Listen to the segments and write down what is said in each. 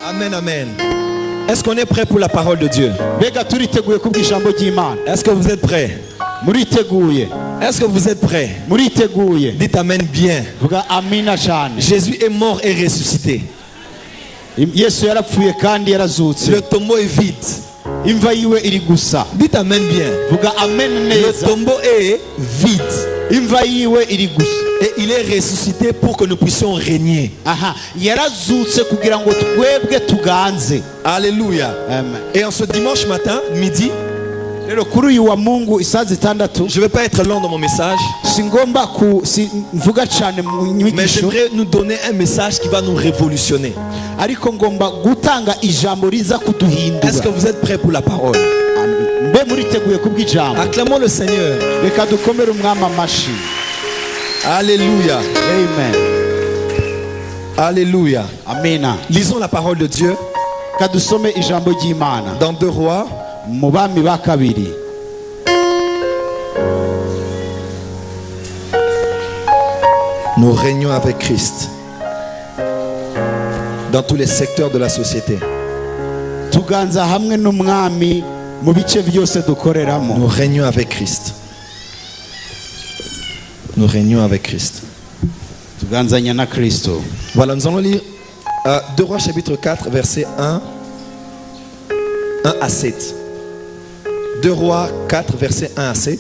Amen, amen. Est-ce qu'on est prêt pour la parole de Dieu? Est-ce que vous êtes prêts? Est-ce que vous êtes prêts? Dites amen bien. Jésus est mort et ressuscité. Le tombeau est vide. Dites amen bien. Le tombeau est vide. Et il est ressuscité pour que nous puissions régner. Alléluia. Et en ce dimanche matin, midi, je ne vais pas être long dans mon message, mais j'aimerais nous donner un message qui va nous révolutionner. Est-ce que vous êtes prêts pour la parole? Acclamons le Seigneur. Alléluia. Amen. Alléluia. Amen. Lisons la parole de Dieu dans 2 Rois. Nous régnons avec Christ dans tous les secteurs de la société. Nous régnons avec Christ. Nous régnons avec Christ. Voilà, nous allons lire 2 Rois chapitre 4 verset 1 à 7. 2 Rois 4 verset 1 à 7.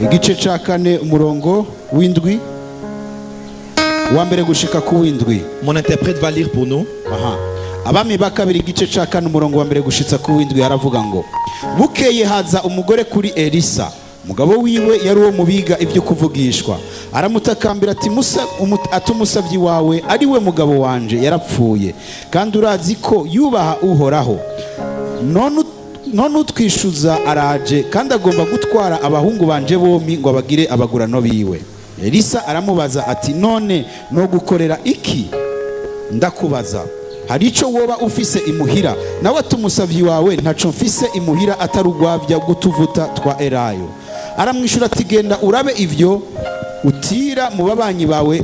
Igice ca kane umurongo w'indwi wa mbere gushika ku w'indwi. Mon interprète va lire pour nous. Abami ba kabiri igice ca kane umurongo wa mbere gushitsa ku w'indwi haravuga ngo bukeye haza umugore kuri Elisa, umugabo wiwe yari uwo mubiga ibyo kuvugishwa, aramutakambira ati umusavyi wawe ari we mugabo wanje yarapfuye, kandi urazi ko yubaha uhoraho, none utwishuza araje kandi agomba gutwara abahungu banje bombi ngo abagire abagurano biwe. Elisa aramubaza ati none no gukorera iki? Ndakubaza, hari ico woba ufise imuhira? Nawe ati umusavyi wawe ntaco mfise imuhira atarugwavya gutuvuta twa Elayo. Aramwishura ati genda urabe ivyo utira mu babanyi bawe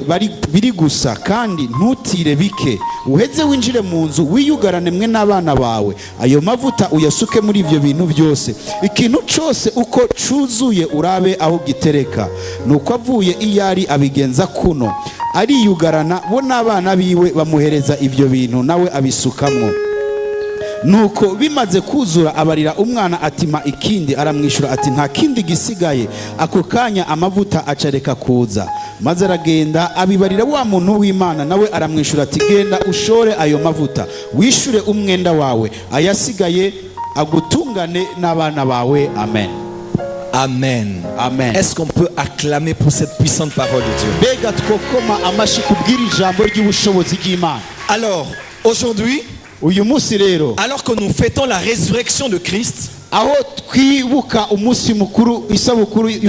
biri gusa, kandi ntutire bike, uheze winjire mu nzu wiyugarane mwe n'abana bawe, ayo mavuta uyasuke muri ivyo bintu byose, ikintu cyose uko cuzuye urabe aho gitereka. Nuko avuye iyari abigenza kuno, ariyugarana bo n'abana biwe bamuhereza ivyo bintu nawe abisukamwo. Nuko bimaze kuzura abarira umwana atima ikindi, aramwishura ati nta kindi gisigaye. Ako kanya amavuta acareka kuza, maze aragenda abibarira wa muntu w'Imana, nawe aramwishura ati genda ushore ayo mavuta wishure umwenda wawe, ayasigaye agutungane n'abana bawe. Amen. Amen. Amen. Est-ce qu'on peut acclamer pour cette puissante parole de Dieu? Alors, aujourd'hui, alors que nous fêtons la résurrection de Christ, la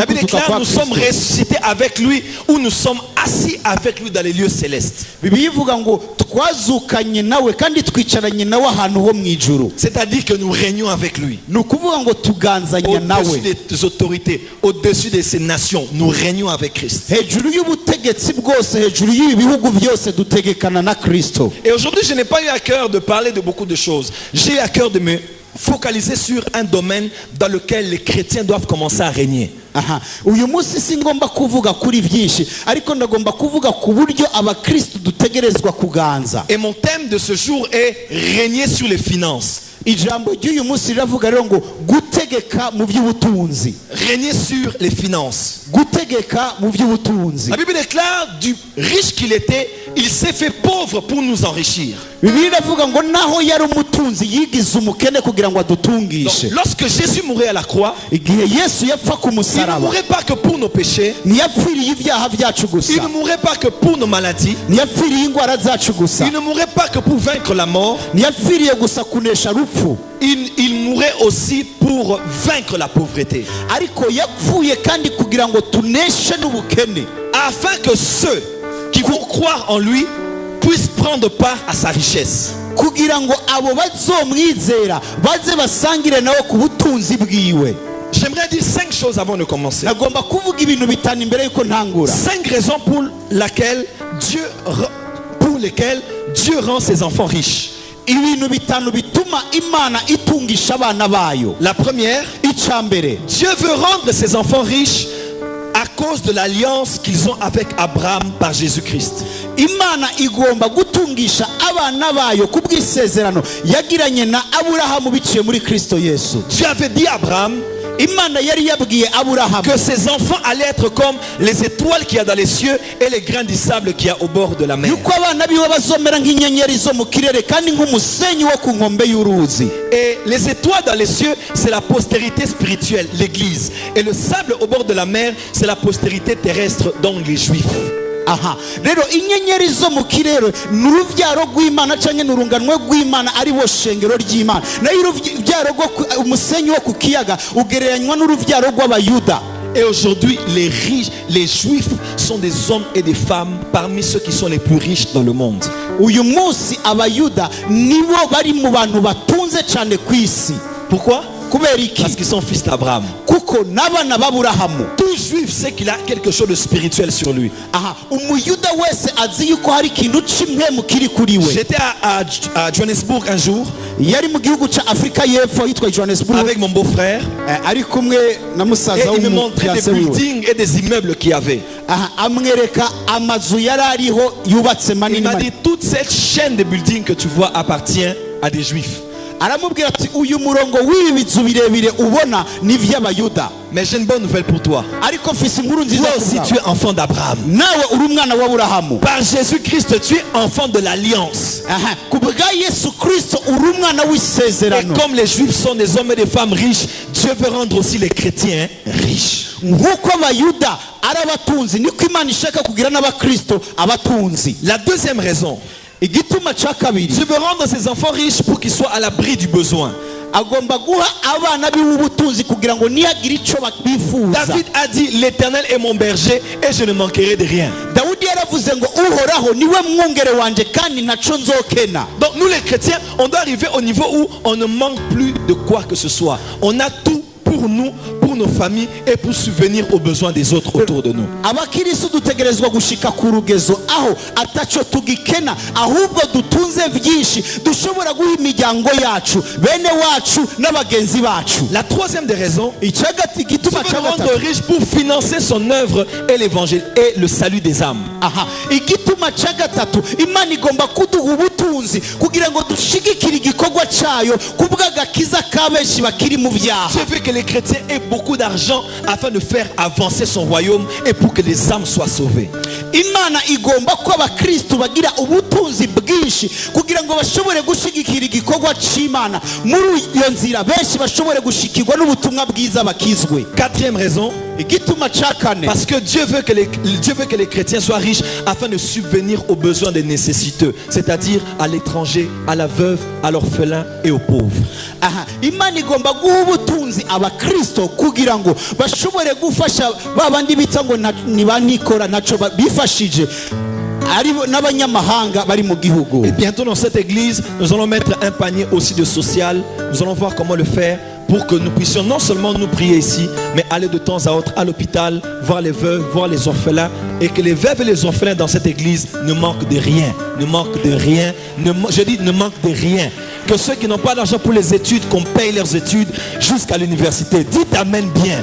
Bible déclare nous sommes ressuscités avec lui, ou nous sommes assis avec lui dans les lieux célestes. C'est-à-dire que nous régnons avec lui. Au-dessus des autorités, au-dessus de ces nations, nous régnons avec Christ. Et aujourd'hui, je n'ai pas eu à cœur de parler de beaucoup de choses. J'ai eu à cœur de me focaliser sur un domaine dans lequel les chrétiens doivent commencer à régner. Et mon thème de ce jour est régner sur les finances. Régner sur les finances. La Bible déclare du riche qu'il était, il s'est fait pauvre pour nous enrichir. Donc, lorsque Jésus mourait à la croix, il ne mourait pas que pour nos péchés, il ne mourait pas que pour nos maladies, il ne mourait pas que pour vaincre la mort, il mourait aussi pour vaincre la pauvreté, afin que ceux qui vont croire en lui puissent prendre part à sa richesse. J'aimerais dire 5 choses avant de commencer. nagomba kuvuga ibintu bitanu imbere yuko ntangura. 5 raisons pour lesquelles Dieu rend ses enfants riches. Ibintu bitanu bituma Imana itungisha abana bayo. La première, Icambere, Dieu veut rendre ses enfants riches à cause de l'alliance qu'ils ont avec Abraham par Jésus-Christ. Imana igomba gutungisha abana bayo kubw'isezerano yagiranye na Aburahamu biciye muri Kristo Yesu. Dieu avait dit à Abraham Imana yari yabwiye Aburahamu que ses enfants allaient être comme les étoiles qu'il y a dans les cieux et les grains du sable qu'il y a au bord de la mer. yuko abana biwe bazomera nk'inyenyeri zo mu kirere kandi nk'umusenyi wo ku nkombe y'uruzi. Et les étoiles dans les cieux, c'est la postérité spirituelle, l'église. Et le sable au bord de la mer, c'est la postérité terrestre, donc les juifs. Aha, rero inyenyeri zo mu kirere n'uruvyaro rw'Imana canke n'urunganwe rw'Imana ari bo shengero ry'Imana. Nayo uruvyaro rwo umusenyi wo ku kiyaga ugereranywa n'uruvyaro rw'Abayuda. Et aujourd'hui, les riches, les juifs sont des hommes et des femmes parmi ceux qui sont les plus riches dans le monde. Uyu munsi Abayuda nibo bari mu bantu batunze cane kw'isi. Pourquoi? Kuberiki? Parce qu'ils sont fils d'Abraham. Kuko n'abana b'Aburahamu. Tout juif sait qu'il a quelque chose de spirituel sur lui. Aha, umuyuda wese azi yuko hari ikintu c'imwemu kiri kuri we. J'étais à Johannesburg un jour Yari mu gihugu ca Afrika y'Epfo yitwa Johannesburg avec mon beau-frère ari kumwe na et musaza il me montrait des w'umuyase wiwe. buildings et des immeubles qu'il y avait. Aha, amwereka amazu yari ariho yubatse Il manini m'a manini. dit toute cette chaîne de buildings que tu vois appartient à des juifs. Aramubwira ati uyu murongo w'ibi bizu birebire ubona ni vy'Abayuda. Mais j'ai une bonne nouvelle pour toi. Ariko mfise inkuru nziza Toi ku aussi bwawe. tu es enfant d'Abraham. Nawe uri umwana w'Aburahamu. Par Jésus-Christ tu es enfant de l'alliance. Aha, kubwa Yesu Kristo uri umwana Et w'isezerano. comme les juifs sont des hommes et des femmes riches, Dieu veut rendre aussi les chrétiens riches. Nk'uko Abayuda ari abatunzi niko Imana ishaka kugira n'Abakristo abatunzi. La deuxième raison, Igituma ca kabiri, Dieu veut rendre ses enfants riches pour qu'ils soient à l'abri du besoin. agomba guha abana biwe ubutunzi kugira ngo nihagira ico bifuza. David a dit, l'Éternel est mon berger et je ne manquerai de rien. Dawudi yaravuze ngo uhoraho niwe mwungere wanje kandi ntaco nzokena. Donc nous les chrétiens, on doit arriver au niveau où on ne manque plus de quoi que ce soit. On a tout pour nous, pour nos familles et pour subvenir aux besoins des autres autour de nous. Abakristo dutegerezwa gushika ku rugezo aho ataco tugikena ahubwo dutunze vyinshi dushobora guha imiryango yacu bene wacu n'abagenzi bacu. La troisième des raisons, Icagati Dieu gituma veut rendre cagatatu. riche pour financer son œuvre et l'évangile et le salut des âmes. Aha, igituma cagatatu Imana igomba kuduha ubutunzi kugira ngo dushigikire igikorwa cayo kubw'agakiza ka benshi bakiri mu vyaha. Dieu veut que les chrétiens aient beaucoup d'argent afin de faire avancer son royaume et pour que les âmes soient sauvées. Imana igomba ko abakristo bagira ubutunzi bwinshi kugira ngo bashobore gushigikira igikorwa c'Imana muri iyo nzira benshi bashobore gushikirwa n'ubutumwa bwiza bakizwe. Quatrième raison, Igituma ca kane, parce que Dieu veut que les chrétiens soient riches afin de subvenir aux besoins des nécessiteux, c'est-à-dire à l'étranger, à la veuve, à l'orphelin et aux pauvres. aha, Imana igomba guha ubutunzi abakristo kugira ngo bashobore gufasha babandi bita ngo nibanikora naco bifashije ari n'abanyamahanga bari mu gihugu. Et bientôt dans cette église, nous allons mettre un panier aussi de social. Nous allons voir comment le faire pour que nous puissions non seulement nous prier ici, mais aller de temps à autre à l'hôpital, voir les veuves, voir les orphelins, et que les veuves et les orphelins dans cette église ne manquent de rien. Ne manquent de rien. Je dis ne manquent de rien. Que ceux qui n'ont pas d'argent pour les études, qu'on paye leurs études jusqu'à l'université. Dites amen bien.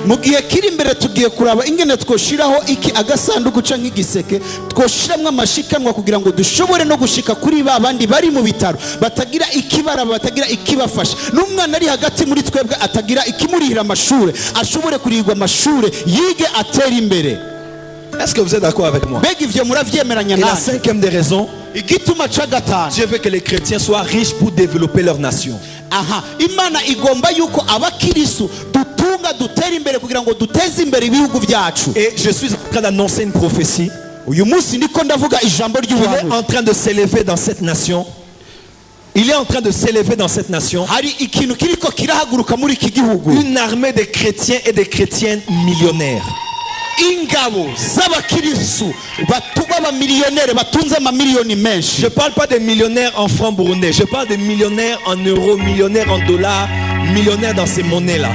Mu gihe kiri imbere tugiye kuraba ingene twoshiraho iki agasanduku canke igiseke twoshiramwe amashikanwa kugira ngo dushobore no gushika kuri babandi bari mu bitaro batagira ikibara batagira ikibafasha n'umwana ari hagati muri twebwe atagira ikimurihira amashure ashobore kurihirwa amashure yige atera imbere. Est-ce que vous êtes d'accord avec moi? Mbega ivyo muravyemeranya Et la nani? cinquième des raisons, Igituma ca gatanu, Dieu veut que les chrétiens soient riches pour développer leur nation. aha, Imana igomba yuko abakirisu dutunga dutera imbere kugira ngo duteze imbere ibihugu vyacu. Et je suis en train d'annoncer une prophétie. Uyu munsi ndiko ndavuga ijambo Il est ry'ubuhanuzi. en train de s'élever dans cette nation. Il est en train de s'élever dans cette nation. Hari ikintu kiriko kirahaguruka muri iki gihugu. Une armée de chrétiens et de chrétiennes millionnaires. ingabo z'abakirisu batuba abamiliyoneri batunze amamiliyoni menshi. Je parle pas des millionnaires en francs burundais, je parle des millionnaires en euros, millionnaires en dollars, millionnaires dans ces monnaies-là.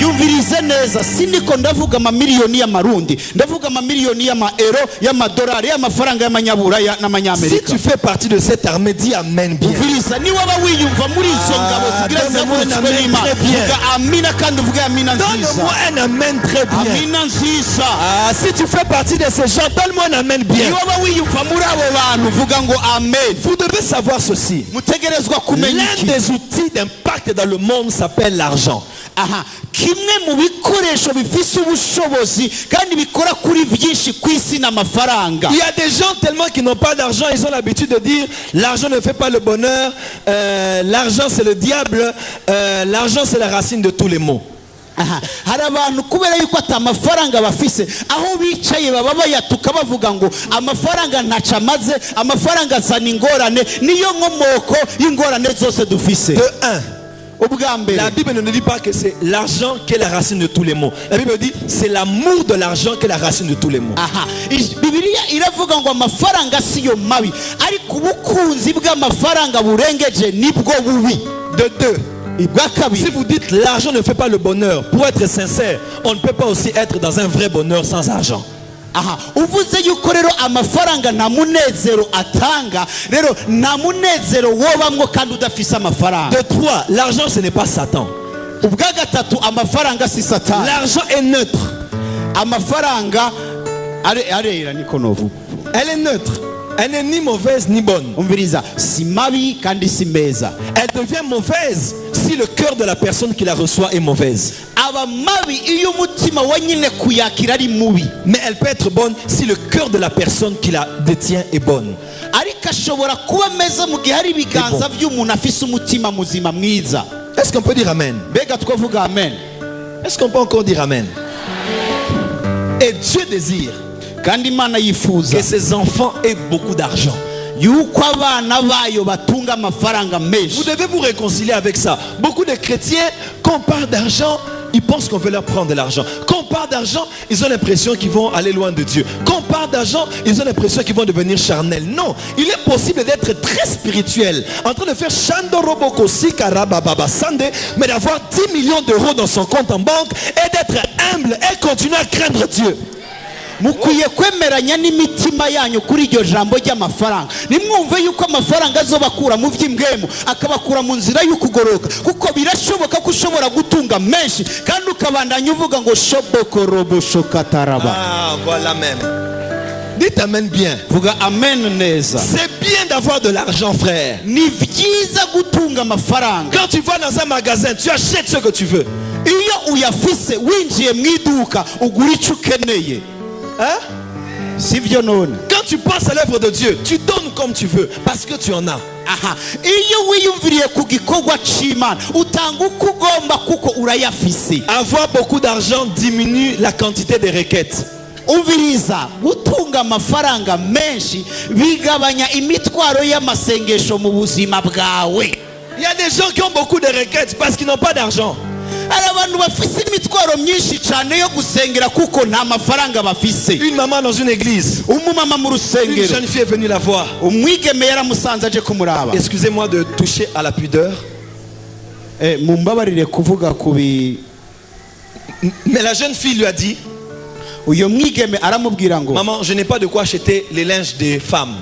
Yumvirize neza, siniko ndavuga amamiliyoni y'amarundi, ndavuga amamiliyoni y'amaero, y'amadolari, y'amafaranga y'amanyaburaya n'amanyamerika. Si tu fais partie de cette armée, dis amen bien. Yumviriza, ni waba wiyumva muri izo ngabo zigira zamutswe n'Imana, vuga amina kandi uvuge amina nziza. Donne-moi un amen très bien. Amina nziza. Si tu fais partie de ces gens, donne-moi un amen bien. Ni waba wiyumva muri abo bantu vuga ngo amen. Vous devez savoir ceci. Mutegerezwa kumenya iki. L'un des outils d'impact dans le monde s'appelle l'argent. Aha, kimwe mu bikoresho bifise ubushobozi kandi bikora kuri byinshi kwisi n'amafaranga. Il y a des gens tellement qui n'ont pas d'argent, ils ont l'habitude de dire l'argent ne fait pas le bonheur, l'argent c'est le diable, l'argent c'est la racine de tous les maux. Hari abantu kubera yuko atamafaranga bafise aho bicaye baba bayatuka bavuga ngo amafaranga ntaca maze, amafaranga azana ingorane, niyo nkomoko y'ingorane zose dufise. De 1, la Bible ne nous dit pas que c'est l'argent qui est la racine de tous les maux. La Bible dit c'est l'amour de l'argent qui est la racine de tous les maux. Bibiliya iravuga ngo amafaranga siyo mabi, ariko ubukunzi bw'amafaranga burengeje nibwo bubi. De 2, si vous dites l'argent ne fait pas le bonheur, pour être sincère, on ne peut pas aussi être dans un vrai bonheur sans argent. Uvuze yuko rero amafaranga nta munezero atanga, rero nta munezero wobamwo kandi udafise amafaranga. De 3, l'argent ce n'est pas Satan. Ubwa gatatu amafaranga si Satani. L'argent est neutre. Amafaranga arera niko novuga. Elle est neutre. Elle n'est ni mauvaise ni bonne. Umviriza, si mabi kandi si meza. Elle devient mauvaise si le cœur de la personne qui la reçoit est mauvaise. Aba mabi iyo umutima wanyine kuyakira ari mubi. Mais elle peut être bonne si le cœur de la personne qui la détient est bonne. Ariko ashobora kuba meza mu gihe hari ibiganza by'umuntu afise umutima muzima mwiza. Est-ce qu'on peut dire amen? Bega twavuga amen. Est-ce qu'on peut encore dire amen? Et Dieu désire que ses enfants aient beaucoup d'argent. Vous devez vous réconcilier avec ça. Beaucoup de chrétiens, quand on parle d'argent, ils pensent qu'on veut leur prendre de l'argent. Quand on parle d'argent, ils ont l'impression qu'ils vont aller loin de Dieu. Quand on parle d'argent, ils ont l'impression qu'ils vont devenir charnels. Non, il est possible d'être très spirituel, en train de faire Shandoroboko Sikarababa Sande, mais d'avoir 10 millions d'euros dans son compte en banque et d'être humble et continuer à craindre Dieu. Mukwiye kwemeranya n'imitima yanyu kuri iryo jambo ry'amafaranga. Nimwumve yuko amafaranga azobakura mu vy'imbwemo akabakura mu nzira y'ukugoroka, kuko birashoboka ko ushobora gutunga menshi kandi ukabandanya uvuga ngo shoboko robo shokataraba. Voilà même. Dites amen bien. Vuga amen neza. C'est bien d'avoir de l'argent, frère. Ni vyiza gutunga amafaranga. Quand tu vas dans un magasin, tu achètes ce que tu veux. Iyo uyafise winjiye mu iduka ugura ico ukeneye. Hein? Quand tu penses à l'œuvre de Dieu, tu donnes comme tu veux parce que tu en as. Avoir beaucoup d'argent diminue la quantité des requêtes. Il y a des gens qui ont beaucoup de requêtes parce qu'ils n'ont pas d'argent. Une maman dans une église, une jeune fille est venue la voir. Excusez-moi de toucher à la pudeur, mais la jeune fille lui a dit: maman, je n'ai pas de quoi acheter les linges des femmes.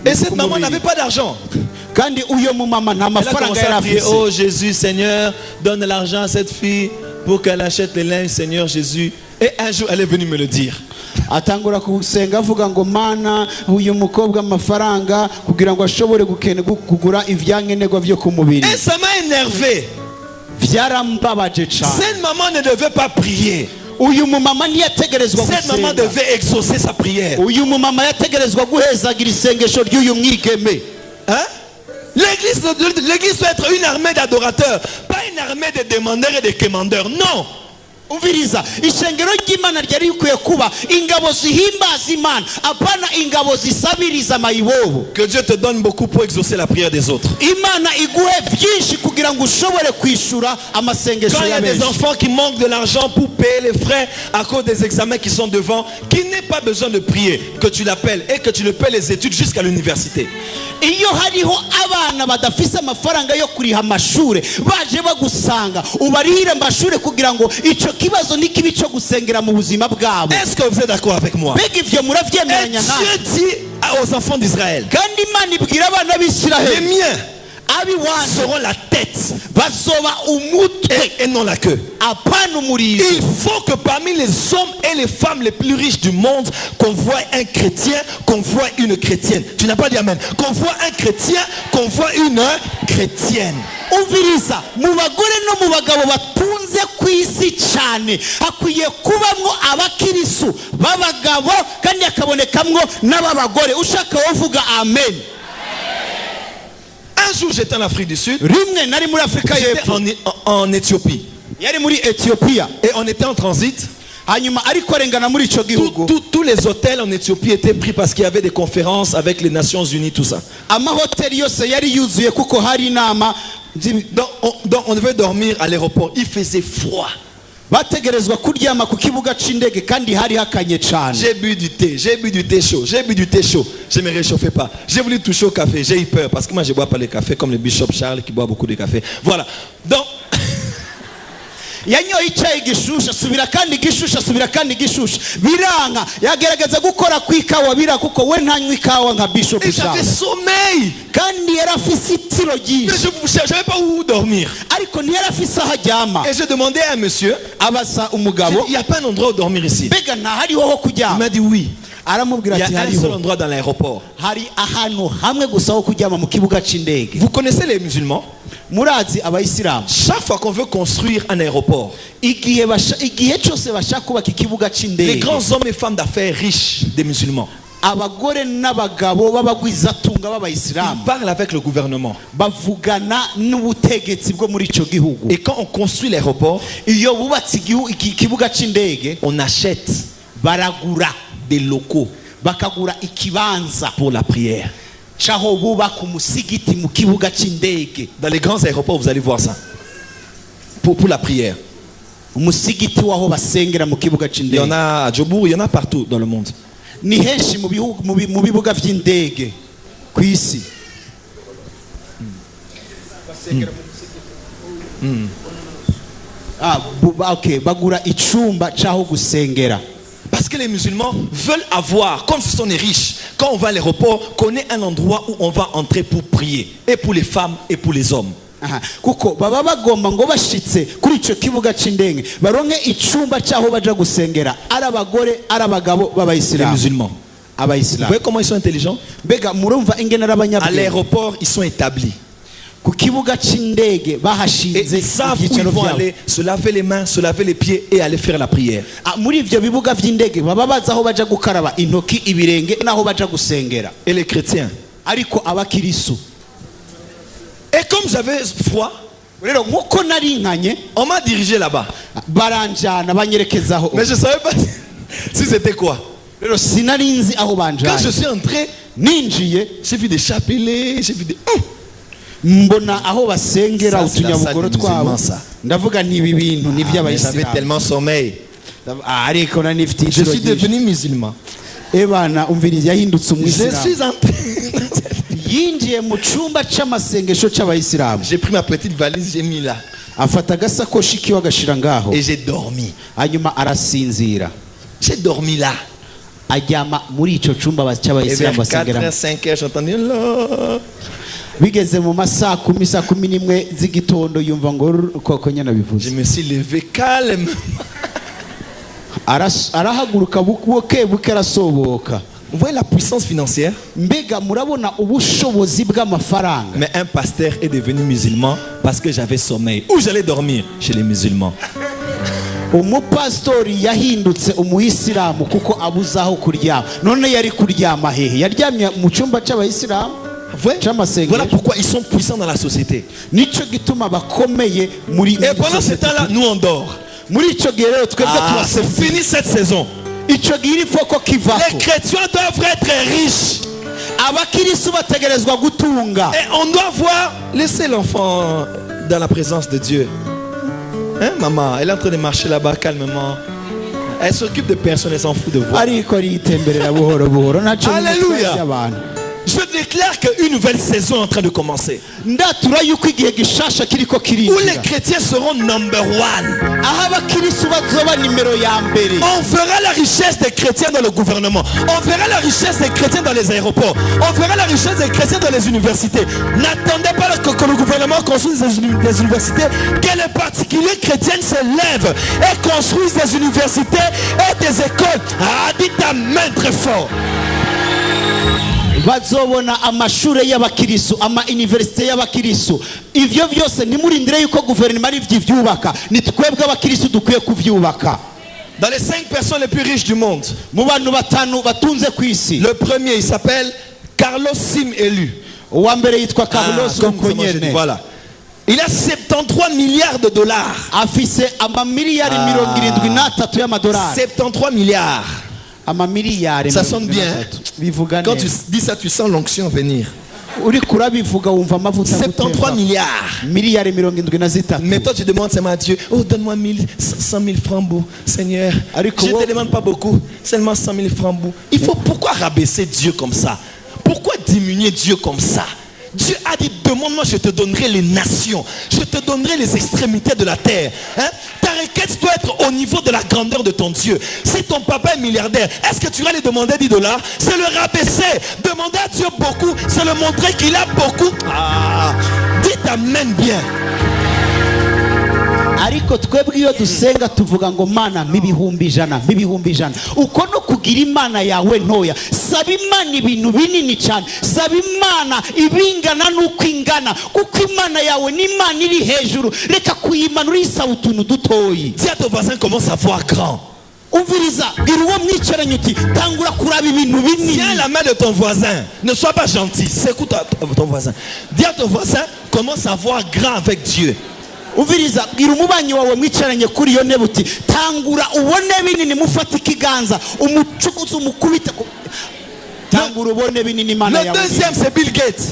Et cette maman n'avait pas d'argent. Elle a commencé à prier: oh Jésus, Seigneur, donne l'argent à cette fille pour qu'elle achète les linges, Seigneur Jésus. Et un jour, elle est venue me le dire. Et ça m'a énervé. Cette maman ne devait pas prier. Cette maman devait exaucer sa prière. Hein? L'église doit être une armée d'adorateurs, pas une armée de demandeurs et de quémandeurs. Non. umviriza ishengero ry'Imana ryari rikwiye kuba ingabo zihimbaza Imana apana ingabo zisabiriza mayibobo. Que Dieu te donne beaucoup pour exaucer la prière des autres. Imana iguhe byinshi kugira ngo ushobore kwishura amasengesho Quand il y a y'abenshi. des enfants qui manquent de l'argent pour payer les frais à cause des examens qui sont devant, qui n'ait pas besoin de prier, que tu l'appelles et que tu le paies les études jusqu'à l'université. Iyo hariho abana badafise amafaranga yo kuriha amashure baje bagusanga ubarihire amashure kugira ngo ico kibazo nikibi cyo gusengera mu buzima bwabo. Est-ce que vous êtes d'accord avec moi? Mbega ivyo muravyemeranya Et nawe? Dieu dit aux enfants d'Israël, Kandi Imana ibwira abana les b'Isiraheli miens abiwanyu seront la tête bazoba umutwe et non la queue. apana umurizo. Il faut que parmi les hommes et les femmes les plus riches du monde, qu'on voit un chrétien, qu'on voit une chrétienne. Tu n'as pas dit amen. Qu'on voit un chrétien, qu'on voit une chrétienne. Umviriza mu bagore no mu bagabo batunze ku isi cyane hakwiye kubamwo abakirisu b'abagabo kandi akabonekamwo n'ab'abagore. Ushaka wovuga amen. Un jour j'étais en Afrique du Sud, Rimwe nari muri Afrika j'étais y'Epfo, en Éthiopie yari muri Ethiopia, et on était en transit. hanyuma ariko arengana muri ico gihugu. Tous les hôtels en Éthiopie étaient pris parce qu'il y avait des conférences avec les Nations Unies, tout ça. Amahoteli yose yari yuzuye kuko hari inama. Donc on devait dormir à l'aéroport. Il faisait froid. Bategerezwa kuryama ku kibuga c'indege kandi hari hakanye cyane. J'ai bu du thé chaud, j'ai bu du thé chaud. Je ne me réchauffais pas. J'ai voulu toucher au café, j'ai eu peur parce que moi je ne bois pas le café comme le bishop Charles qui boit beaucoup de café. Voilà. Donc yanyoye icyayi gishusha asubira kandi gishusha asubira kandi gishusha biranga yagerageza gukora ku ikawa bira kuko we ntanywa ikawa nka bishop et j'avais sommeil. kandi yarafise itiro Mais ryinshi je ne savais pas où dormir. ariko ntiyarafise aho aryama. Et je demandais à un monsieur, Abaza j'ai umugabo dit, il n'y a pas un endroit où dormir ici. mbega nta hariho ho Il kuryama. m'a dit oui. Aramubwira Il y a ati un seul hariho endroit dans l'aéroport. hari ahantu hamwe gusa ho kuryama mu kibuga c'indege. Vous connaissez les musulmans? Murazi abayisilamu Chaque fois qu'on veut construire un aéroport, igihe cyose bashaka kubaka ikibuga les c'indege grands hommes et femmes d'affaires riches des musulmans, abagore n'abagabo b'abagwizatunga b'abayisilamu ils parlent avec le gouvernement. bavugana n'ubutegetsi bwo muri ico gihugu. Et quand on construit l'aéroport, Iyo bubatse ikibuga c'indege on achète baragura des locaux bakagura ikibanza pour la prière. caho bubaka umusigiti mu kibuga c'indege. Dans les grands aéroports, vous allez voir ça. Pour la prière. Umusigiti waho basengera mu kibuga Il y en c'indege a à Djobour, il y en a partout dans le monde. ni henshi mu bibuga vy'indege ku isi. Okay, bagura icumba caho gusengera. Parce que les musulmans veulent avoir, comme ce sont les riches, quand on va à l'aéroport, qu'on ait un endroit où on va entrer pour prier. Et pour les femmes et pour les hommes. Kuko baba bagomba ngo bashitse kuri ico kibuga c'indege baronke icumba caho baja gusengera ari abagore ari abagabo Les b'abayisilamu. musulmans. Vous Abayisilamu voyez comment ils sont intelligents? mbega murumva ingene À n'abanyabwenge l'aéroport, ils sont établis. ku kibuga c'indege Et bahashinze ils savent où ils ibyicaro vont vyabo. aller se laver les mains, se laver les pieds et aller faire la prière. Muri ivyo bibuga vy'indege baba bazi aho baja gukaraba intoki ibirenge n'aho baja gusengera. Et les chrétiens. Ariko abakirisu Et comme j'avais froid, rero nkuko narinkanye on m'a dirigé là-bas. baranjana banyerekezaho. Mais je ne savais pas si c'était quoi. Rero sinarinzi aho Quand je banjana suis entré, ninjiye j'ai vu des chapelets, j'ai vu des... mbona aho basengera Ça, c'est la utunyabugoro salle des twabo. musulmans, ça. Ndavuga nti ibi bintu ni Mais j'avais vy'abayisilamu. tellement sommeil. Ariko nari nifite Je ijoro suis ryinshi. devenu musulman. Ebana umviriza yahindutse Je umuyisilamu. suis entré. Yinjiye mu cumba c'amasengesho c'abayisilamu J'ai pris ma petite valise, j'ai mis là. afata agasakoshi kiwe agashira ngaho Et j'ai dormi. hanyuma arasinzira J'ai dormi là. ajyama muri ico cumba Et vers c'abayisilamu 4h, basengeramo. 5h, j'entendais là. Bigeze mu masaa 10 z'igitondo yumva ngo koko nyana Je bivuze me suis levé calme. arahaguruka buke arasoboka. Vous voyez la puissance financière? Mbega murabona ubushobozi bw'amafaranga. Mais un pasteur est devenu musulman parce que j'avais sommeil. Où j'allais dormir? Chez les musulmans. Umupastori yahindutse umuyisilamu kuko abuze aho kuryama. None yari kuryama hehe? Yaryamye mu cyumba c'abayisilamu. Voilà pourquoi ils sont puissants dans la société. Nico gituma bakomeye muri Et pendant ce temps-là, nous on dort. C'est fini cette saison. Les chrétiens doivent être riches. Et on doit voir, laissez l'enfant dans la présence de Dieu. Hein, maman, elle est en train de marcher là-bas calmement. Elle s'occupe de personne, elle s'en fout de vous. Alléluia. Je déclare qu'une nouvelle saison est en train de commencer. Où les chrétiens seront number one. On verra la richesse des chrétiens dans le gouvernement. On verra la richesse des chrétiens dans les aéroports. On verra la richesse des chrétiens dans les universités. N'attendez pas que le gouvernement construise des universités. Que les particuliers chrétiens se lèvent et construisent des universités et des écoles. Ah, dites amen très fort. Bazobona amashure y'abakirisu ama universite y'abakirisu ivyo byose nimurindire yuko guverinoma ari vy'ivyubaka nitwebwe abakirisu dukwiye kuvyubaka. Dans les 5 personnes les plus riches du monde, mu bantu batanu batunze kwisi, le premier il s'appelle Carlos Sim Elu. Uwa mbere yitwa Carlos Konyene. Voilà. Il a 73 milliards de dollars. Afise ama miliyari 73 y'amadolari. 73 milliards. Ça sonne bien. Quand tu dis ça, tu sens l'onction venir. 73 milliards. Mais toi tu demandes seulement à Dieu, oh donne-moi 100 000 francs, Seigneur. Je ne te demande pas beaucoup, seulement 100 000 francs. Pourquoi rabaisser Dieu comme ça? Pourquoi diminuer Dieu comme ça? Dieu a dit, demande-moi, je te donnerai les nations. Je te donnerai les extrémités de la terre. Hein? Ta requête doit être au niveau de la grandeur de ton Dieu. Si ton papa est milliardaire, est-ce que tu vas lui demander 10 $? C'est le rabaisser. Demander à Dieu beaucoup, c'est le montrer qu'il a beaucoup. Ah, dites amen bien. Ariko twebwe iyo dusenga tuvuga ngo mana mibihumbi ijana uko no kugira imana yawe ntoya. Saba imana ibintu binini cyane, saba imana ibingana nuko ingana, kuko imana yawe ni imana iri hejuru. Reka kuyimanura isaba utuntu dutoyi. Dis à ton voisin, commence à voir grand. Tiens la main de ton voisin. Ne sois pas gentil, écoute ton voisin. Dis à ton voisin, commence à voir grand avec Dieu. Uviriza bwira umubanyi wawe mwicaranye kuri yo nebuti tangura ubone binini mufata ikiganza umucukuza umukubita tangura ubone binini imana yawe. Le deuxième c'est Bill Gates.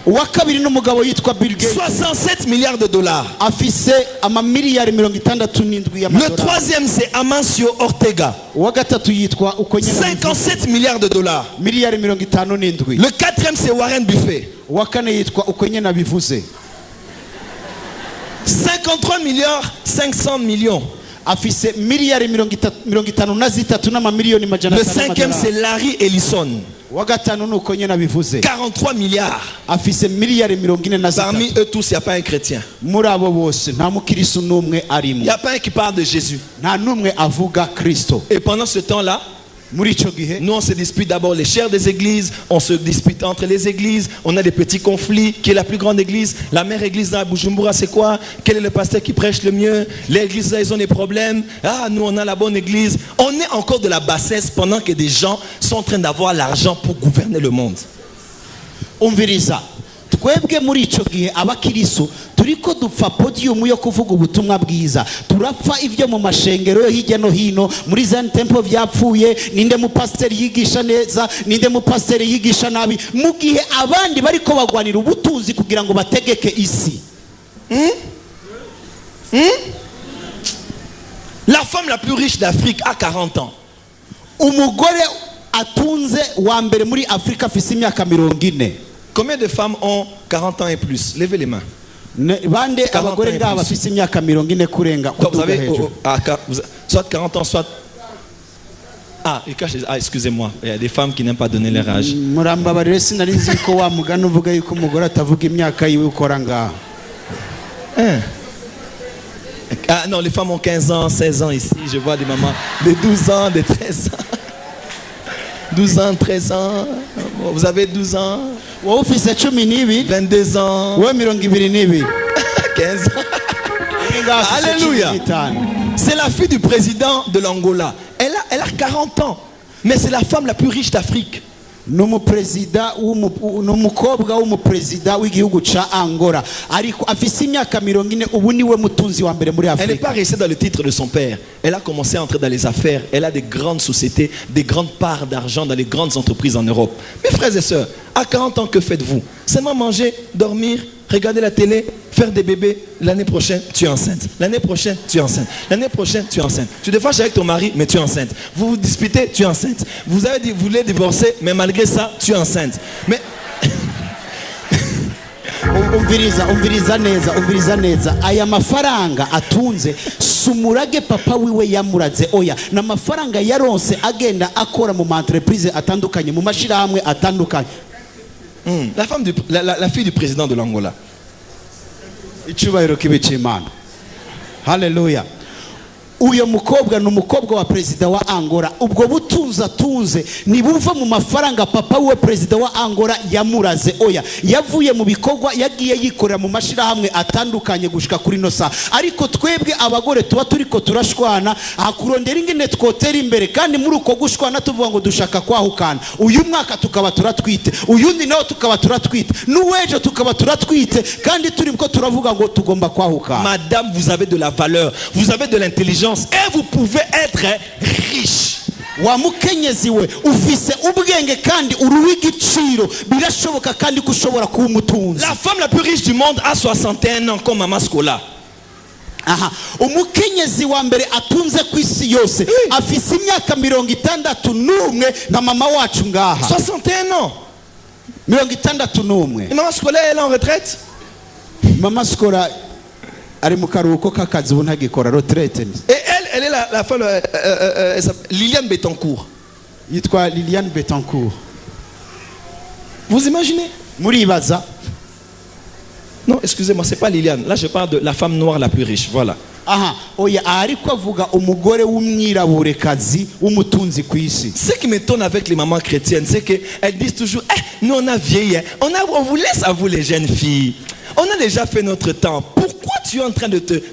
Uwa kabiri n'umugabo yitwa Bill Gates, 67 milliards de dollars. Afise ama miliyari 67 y'amadolari. Le troisième c'est Amancio Ortega. Uwa gatatu yitwa Ukonyene, 57 milliards de dollars. Miliyari 57. Le quatrième c'est Warren Buffett. Uwa kane yitwa Ukonyene abivuze, 53 milliards 500 millions. Afise miliyari 53 n'amamiliyoni majana. Le cinquième c'est Larry Ellison. Uwa gatanu n'Ukonyene abivuze, 43 milliards. Afise miliyari 43. Parmi eux tous, il n'y a pas un chrétien. Muri abo bose nta mukirisu n'umwe arimo. Il n'y a pas un qui parle de Jésus. Nta n'umwe avuga Kristo. Et pendant ce temps-là, nous on se dispute d'abord les chairs des églises, on se dispute entre les églises, on a des petits conflits. Qui est la plus grande église? La meilleure église dans Bujumbura c'est quoi? Quel est le pasteur qui prêche le mieux? Les églises là, ils ont des problèmes. Ah, nous on a la bonne église. On est encore de la bassesse pendant que des gens sont en train d'avoir l'argent pour gouverner le monde. Umviriza twebwe muri ico gihe abakirisu turiko dupfa podium yo kuvuga ubutumwa bwiza, turapfa ivyo mu mashengero yo hirya no hino muri Zion Temple vyapfuye. Ninde mu pastor yigisha neza, ninde mu pastor yigisha nabi, mu gihe abandi bariko bagwanira ubutunzi kugira ngo bategeke isi. La femme la plus riche d'Afrique a 40 ans. Umugore atunze wa mbere muri Afrika afise imyaka 40. Combien de femmes ont 40 ans et plus? Levez les mains. Bande abagore ngaba bafise imyaka 40 kurenga. Vous avez soit 40 ans, soit... Ah, excusez-moi. Il y a des femmes qui n'aiment pas donner leur âge. Murambabarire sinari nzi ko wa mugano uvuga yuko umugore atavuga imyaka yiwe ukora ngaha. Ah non, les femmes ont 15 ans, 16 ans ici. Je vois des mamans de 12 ans, de 13 ans. 12 ans, 13 ans. Vous avez 12 ans. 22 ans. 15 ans. Alléluia. C'est la fille du président de l'Angola. Elle a 40 ans. Mais c'est la femme la plus riche d'Afrique. n'umuperezida n'umukobwa w'umuperezida w'igihugu ca Angola ariko afise imyaka 40 ubu niwe mutunzi wa mbere muri Afrika. Elle n'est pas restée dans le titre de son père. Elle a commencé à entrer dans les affaires. Elle a des grandes sociétés, des grandes parts d'argent dans les grandes entreprises en Europe. Mes frères et sœurs, à 40 ans, que faites-vous? Seulement manger, dormir, regarder la télé, faire des bébés. L'année prochaine, tu es enceinte. L'année prochaine, tu es enceinte. L'année prochaine, tu es enceinte. Tu te fâches avec ton mari, mais tu es enceinte. Vous vous disputez, tu es enceinte. Vous voulez divorcer, mais malgré ça, tu es enceinte. Mais umviriza neza aya mafaranga atunze sumurage papa wiwe yamuraze oya na mafaranga yaronse agenda akora mu entreprise atandukanye mu mashirahamwe atandukanye. La fille du président de l'Angola. Icyubahiro kibe cy'Imana. Haleluya. Uyo mukobwa n'umukobwa wa president wa Angola. Ubwo butunza tunze nibuva mu mafaranga papa we president wa Angola yamuraze oya yavuye mu bikorwa yagiye yikorera mu mashirahamwe atandukanye gushika kuri nosa. Ariko twebwe abagore tuba turiko turashwana akurondera ingene twotera imbere kandi muri uko gushwana tuvuga ngo dushaka kwahukana. Uyu mwaka tukaba turatwite, uyundi nawo tukaba turatwite, n'uwejo tukaba turatwite kandi turiko turavuga ngo tugomba kwahukana. Madame, vous avez de la valeur, vous avez de l'intelligence et vous pouvez être riche. Wa mukenyezi we ufise ubwenge kandi uruwigiciro birashoboka kandi kushobora kuba umutunzi. La femme la plus riche du monde a 61 ans comme Mama Scola. Aha, umukenyezi wa mbere atunze ku isi yose afise imyaka 61 na mama wacu ngaha 61 ans. 61. Et Mama Scola elle est en retraite. Mama Scola ari mu karuhuko k'akazi ubu ntagikora retraite. Et elle est la femme Liliane Bettencourt. Yitwa Liliane Bettencourt. Vous imaginez? Muribaza. Non, excusez-moi, c'est pas Liliane. Là, je parle de la femme noire la plus riche. Voilà. Aha, oya ariko avuga umugore w'umwiraburekazi w'umutunzi ku isi. Ce qui m'étonne avec les mamans chrétiennes, c'est qu'elles disent toujours nous on a vieilli, on vous laisse à vous les jeunes filles. On a déjà fait notre temps. Pourquoi tu es en train tu es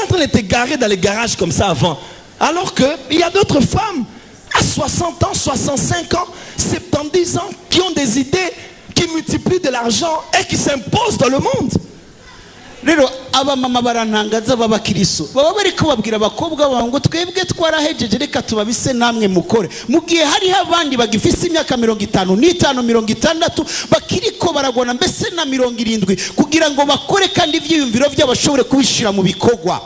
en train de te garer dans les garages comme ça avant? Alors qu'il y a d'autres femmes à 60 ans, 65 ans, 70 ans qui ont des idées, qui multiplient de l'argent et qui s'imposent dans le monde. Rero abamama barantangaza babakiriso baba bari kubabwira abakobwa babo ngo twebwe twarahejeje reka tubabise namwe mukore mugiye hari abandi bagifise imyaka 55 60 bakiriko baragona mbese na 70 kugira ngo bakore kandi ivyiyumviro by'abashobore kubishira mu bikorwa.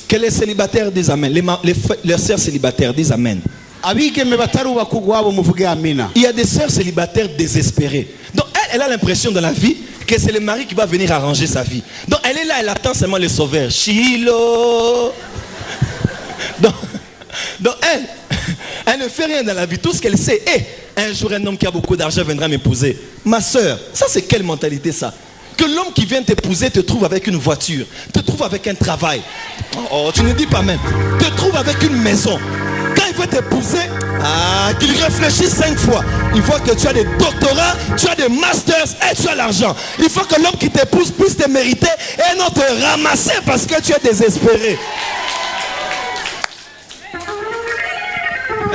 Que les célibataires disent amen, les sœurs célibataires disent amen. Abigeme batarubaka ugwabo muvuge amina. Il y a des sœurs célibataires désespérées. Donc elle a l'impression dans la vie que c'est le mari qui va venir arranger sa vie. Donc elle est là, elle attend seulement le sauveur. Shiloh. Donc elle ne fait rien dans la vie. Tout ce qu'elle sait est un jour un homme qui a beaucoup d'argent viendra m'épouser. Ma sœur, ça c'est quelle mentalité ça? Que l'homme qui vient t'épouser te trouve avec une voiture, te trouve avec un travail. Oh, tu ne dis pas même. Te trouve avec une maison. Quand il veut t'épouser, qu'il réfléchisse 5 fois. Il faut que tu as des doctorats, tu as des masters et tu as l'argent. Il faut que l'homme qui t'épouse puisse te mériter et non te ramasser parce que tu es désespéré.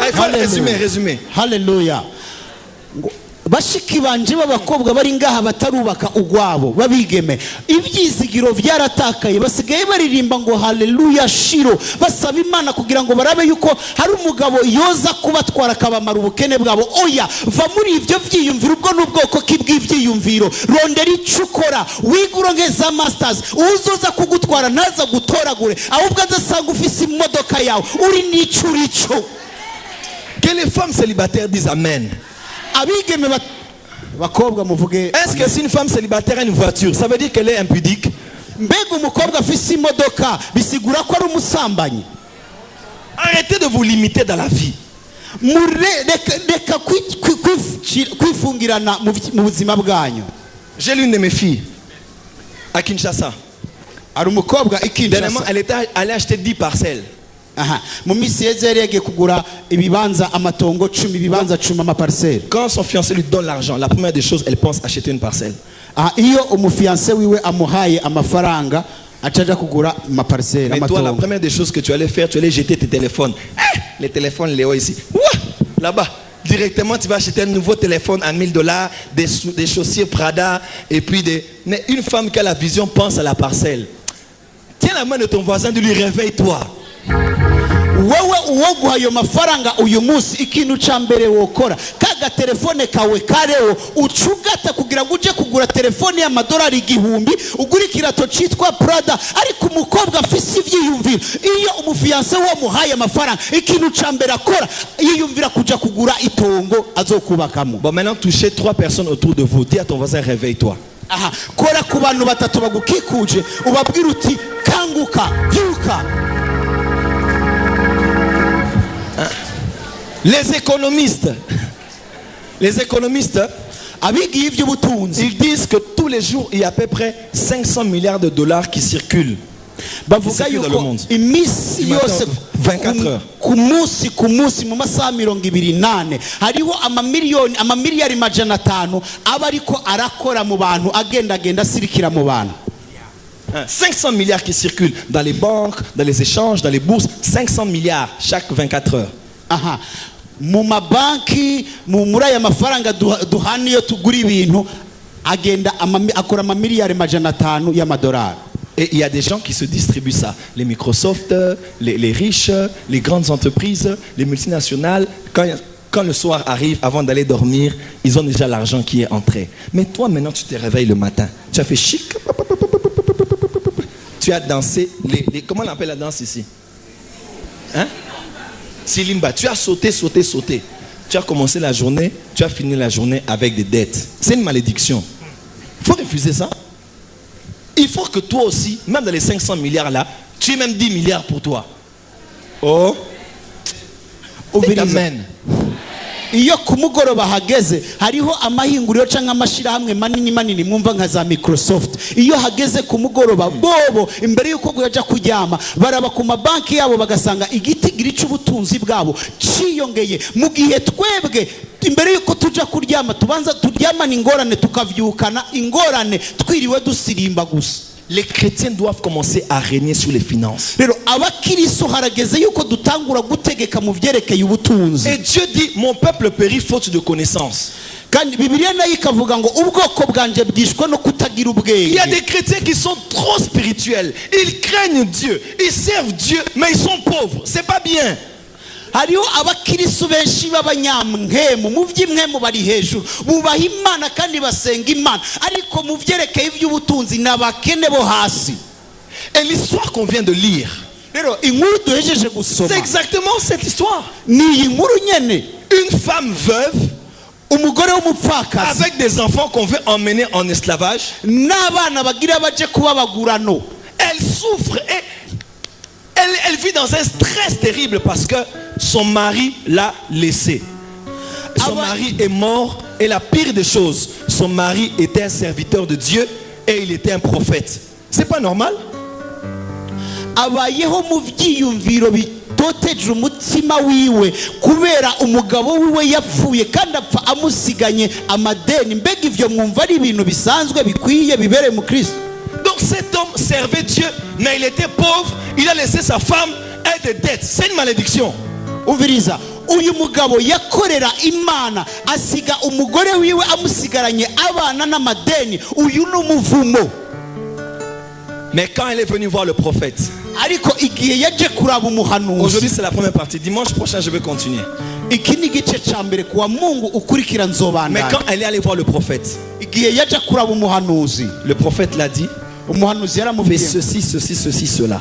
Il faut résumer. Hallelujah. Bashiki banje b'abakobwa bari ngaha batarubaka ugwabo babigeme ivyizigiro vyaratakaye basigaye baririmba ngo haleluya shiro basaba Imana kugira ngo barabe yuko hari umugabo yoza kubatwara kabamara ubukene bwabo. Oya va muri ivyo vyiyumviro ubwo n'ubwoko k'ibw'ivyiyumviro rondera icukora wigurongeza masters uzoza kugutwara naza gutoragure ahubwo azasanga ufise imodoka yawe uri n'icurico. Que les femmes célibataires disent amen. Est-ce que si une femme célibataire a une voiture, ça veut dire qu'elle est impudique? Arrêtez de vous limiter dans la vie. J'ai l'une de mes filles à Kinshasa. Dernièrement, elle était allée acheter 10 parcelles. Quand son fiancé lui donne l'argent, la première des choses, elle pense acheter une parcelle. Mais toi, la première des choses que tu allais faire, tu allais jeter tes téléphones. Les téléphones Léo ici. là-bas. Directement, tu vas acheter un nouveau téléphone à $1000, des chaussures Prada, et puis Mais une femme qui a la vision pense à la parcelle. Tiens la main de ton voisin, de lui réveille-toi. Wowe uwoguha ayo mafaranga uyu munsi ikintu cyambere wokora kaga telefone kawe kareo ucugata kugira ngo uje kugura telefone ya $1,000 ugura ikirato citwa Prada ariko umukobwa afise ivyiyumviro iyo umufiance wo muhaye amafaranga ikintu cyambere akora yiyumvira kuja kugura itongo azokubakamo. Bon, maintenant touchez 3 personnes autour de vous. Dis à ton voisin réveille-toi. Aha, kora ku bantu batatu bagukikuje ubabwira uti kanguka vyuka. Les économistes, ils disent que tous les jours, il y a à peu près $500 milliards qui circulent. Dans le monde. 24 heures. Kumusi mu masaha 28 hariho amamiliyari 500 abariko arakora mu bantu agenda asirikira mu bantu. 500 milliards qui circulent dans les banques, dans les échanges, dans les bourses. 500 milliards chaque 24 heures. Aha. Mu mabanki muri aya mafaranga duhana iyo tugura ibintu agenda akora amamiliyari 500 y'amadolari. Et il y a des gens qui se distribuent ça. Les Microsoft, les riches, les grandes entreprises, les multinationales. Quand le soir arrive, avant d'aller dormir, ils ont déjà l'argent qui est entré. Mais toi, maintenant, tu te réveilles le matin. Tu as fait chic. Tu as dansé. Comment on appelle la danse ici? Hein? Silimba. Tu as sauté. Tu as commencé la journée, tu as fini la journée avec des dettes. C'est une malédiction. Il faut refuser ça. Il faut que toi aussi, même dans les 500 milliards là, tu aies même 10 milliards pour toi. Oh. Amen. Iyo kumugoroba hageze hariho amahinguriro canke amashirahamwe manini mwumva nka za Microsoft. Iyo hageze kumugoroba bobo imbere yuko guyaja kuryama baraba ku mabanki yabo bagasanga igiti girica ubutunzi bwabo ciyongeye mu gihe twebwe imbere yuko tuja kuryama tubanza turyamana ingorane tukavyukana ingorane twiriwe dusirimba gusa. Les chrétiens doivent commencer à régner sur les finances. Et Dieu dit, mon peuple périt faute de connaissance. Il y a des chrétiens qui sont trop spirituels. Ils craignent Dieu, ils servent Dieu, mais ils sont pauvres. C'est pas bien. Hariho abakirisu benshi b'abanyamwemu mu vy'imwemu bari hejuru bubaha Imana kandi basenga Imana ariko mu vyerekeye ivy'ubutunzi nabakene bo hasi. Et l'histoire qu'on vient de lire, c'est exactement cette histoire. Une femme veuve avec des enfants qu'on veut emmener en esclavage. Elle souffre et elle vit dans un stress terrible parce que son mari l'a laissée. Son mari est mort et la pire des choses, son mari était un serviteur de Dieu et il était un prophète. C'est pas normal? toteje umutima wiwe kubera umugabo wiwe yapfuye kandi apfa amusiganye amadeni. Mbega ivyo mwumva ari ibintu bisanzwe bikwiye bibere mu Kristo? Donc cet homme servait Dieu, mais il était pauvre, il a laissé sa femme et des dettes. C'est une malédiction. Uviriza, uyu mugabo yakorera Imana asiga umugore wiwe amusigaranye abana n'amadeni. Uyu n'umuvumo. Mais quand elle est venue voir le prophète, aujourd'hui c'est la première partie, dimanche prochain je vais continuer. Mais quand elle est allée voir le prophète, le prophète l'a dit, fais ceci, ceci, ceci, cela.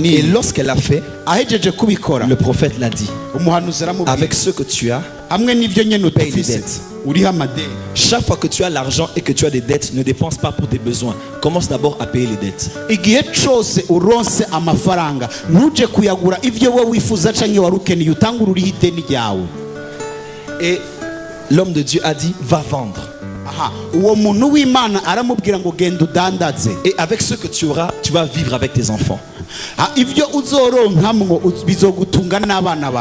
Et lorsqu'elle a fait, le prophète l'a dit, avec ce que tu as, paye les dettes. Chaque fois que tu as l'argent et que tu as des dettes, ne dépense pas pour tes besoins. Commence d'abord à payer les dettes. Et l'homme de Dieu a dit, va vendre. Et avec ce que tu auras, tu vas vivre avec tes enfants.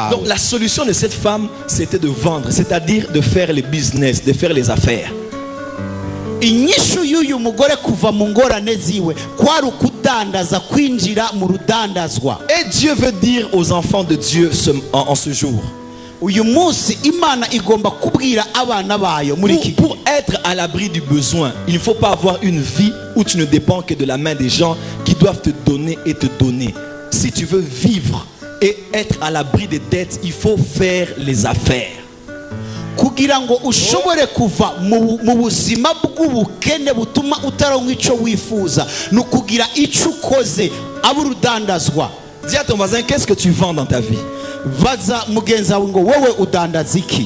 Donc la solution de cette femme, c'était de vendre, c'est-à-dire de faire les business, de faire les affaires. Et Dieu veut dire aux enfants de Dieu en ce jour, uyu munsi Imana igomba kubwira abana bayo muri iki Pour être à l'abri du besoin, il ne faut pas avoir une vie où tu ne dépends que de la main des gens qui doivent te donner et te donner. Si tu veux vivre et être à l'abri des dettes, il faut faire les affaires. kugira ngo ushobore kuva mu buzima bw'ubukene butuma utaronka icyo wifuza no kugira icyo ukoze aburudandazwa. Dis à ton voisin, qu'est-ce que tu vends dans ta vie? Baza mugenza ngo wowe udandaza iki?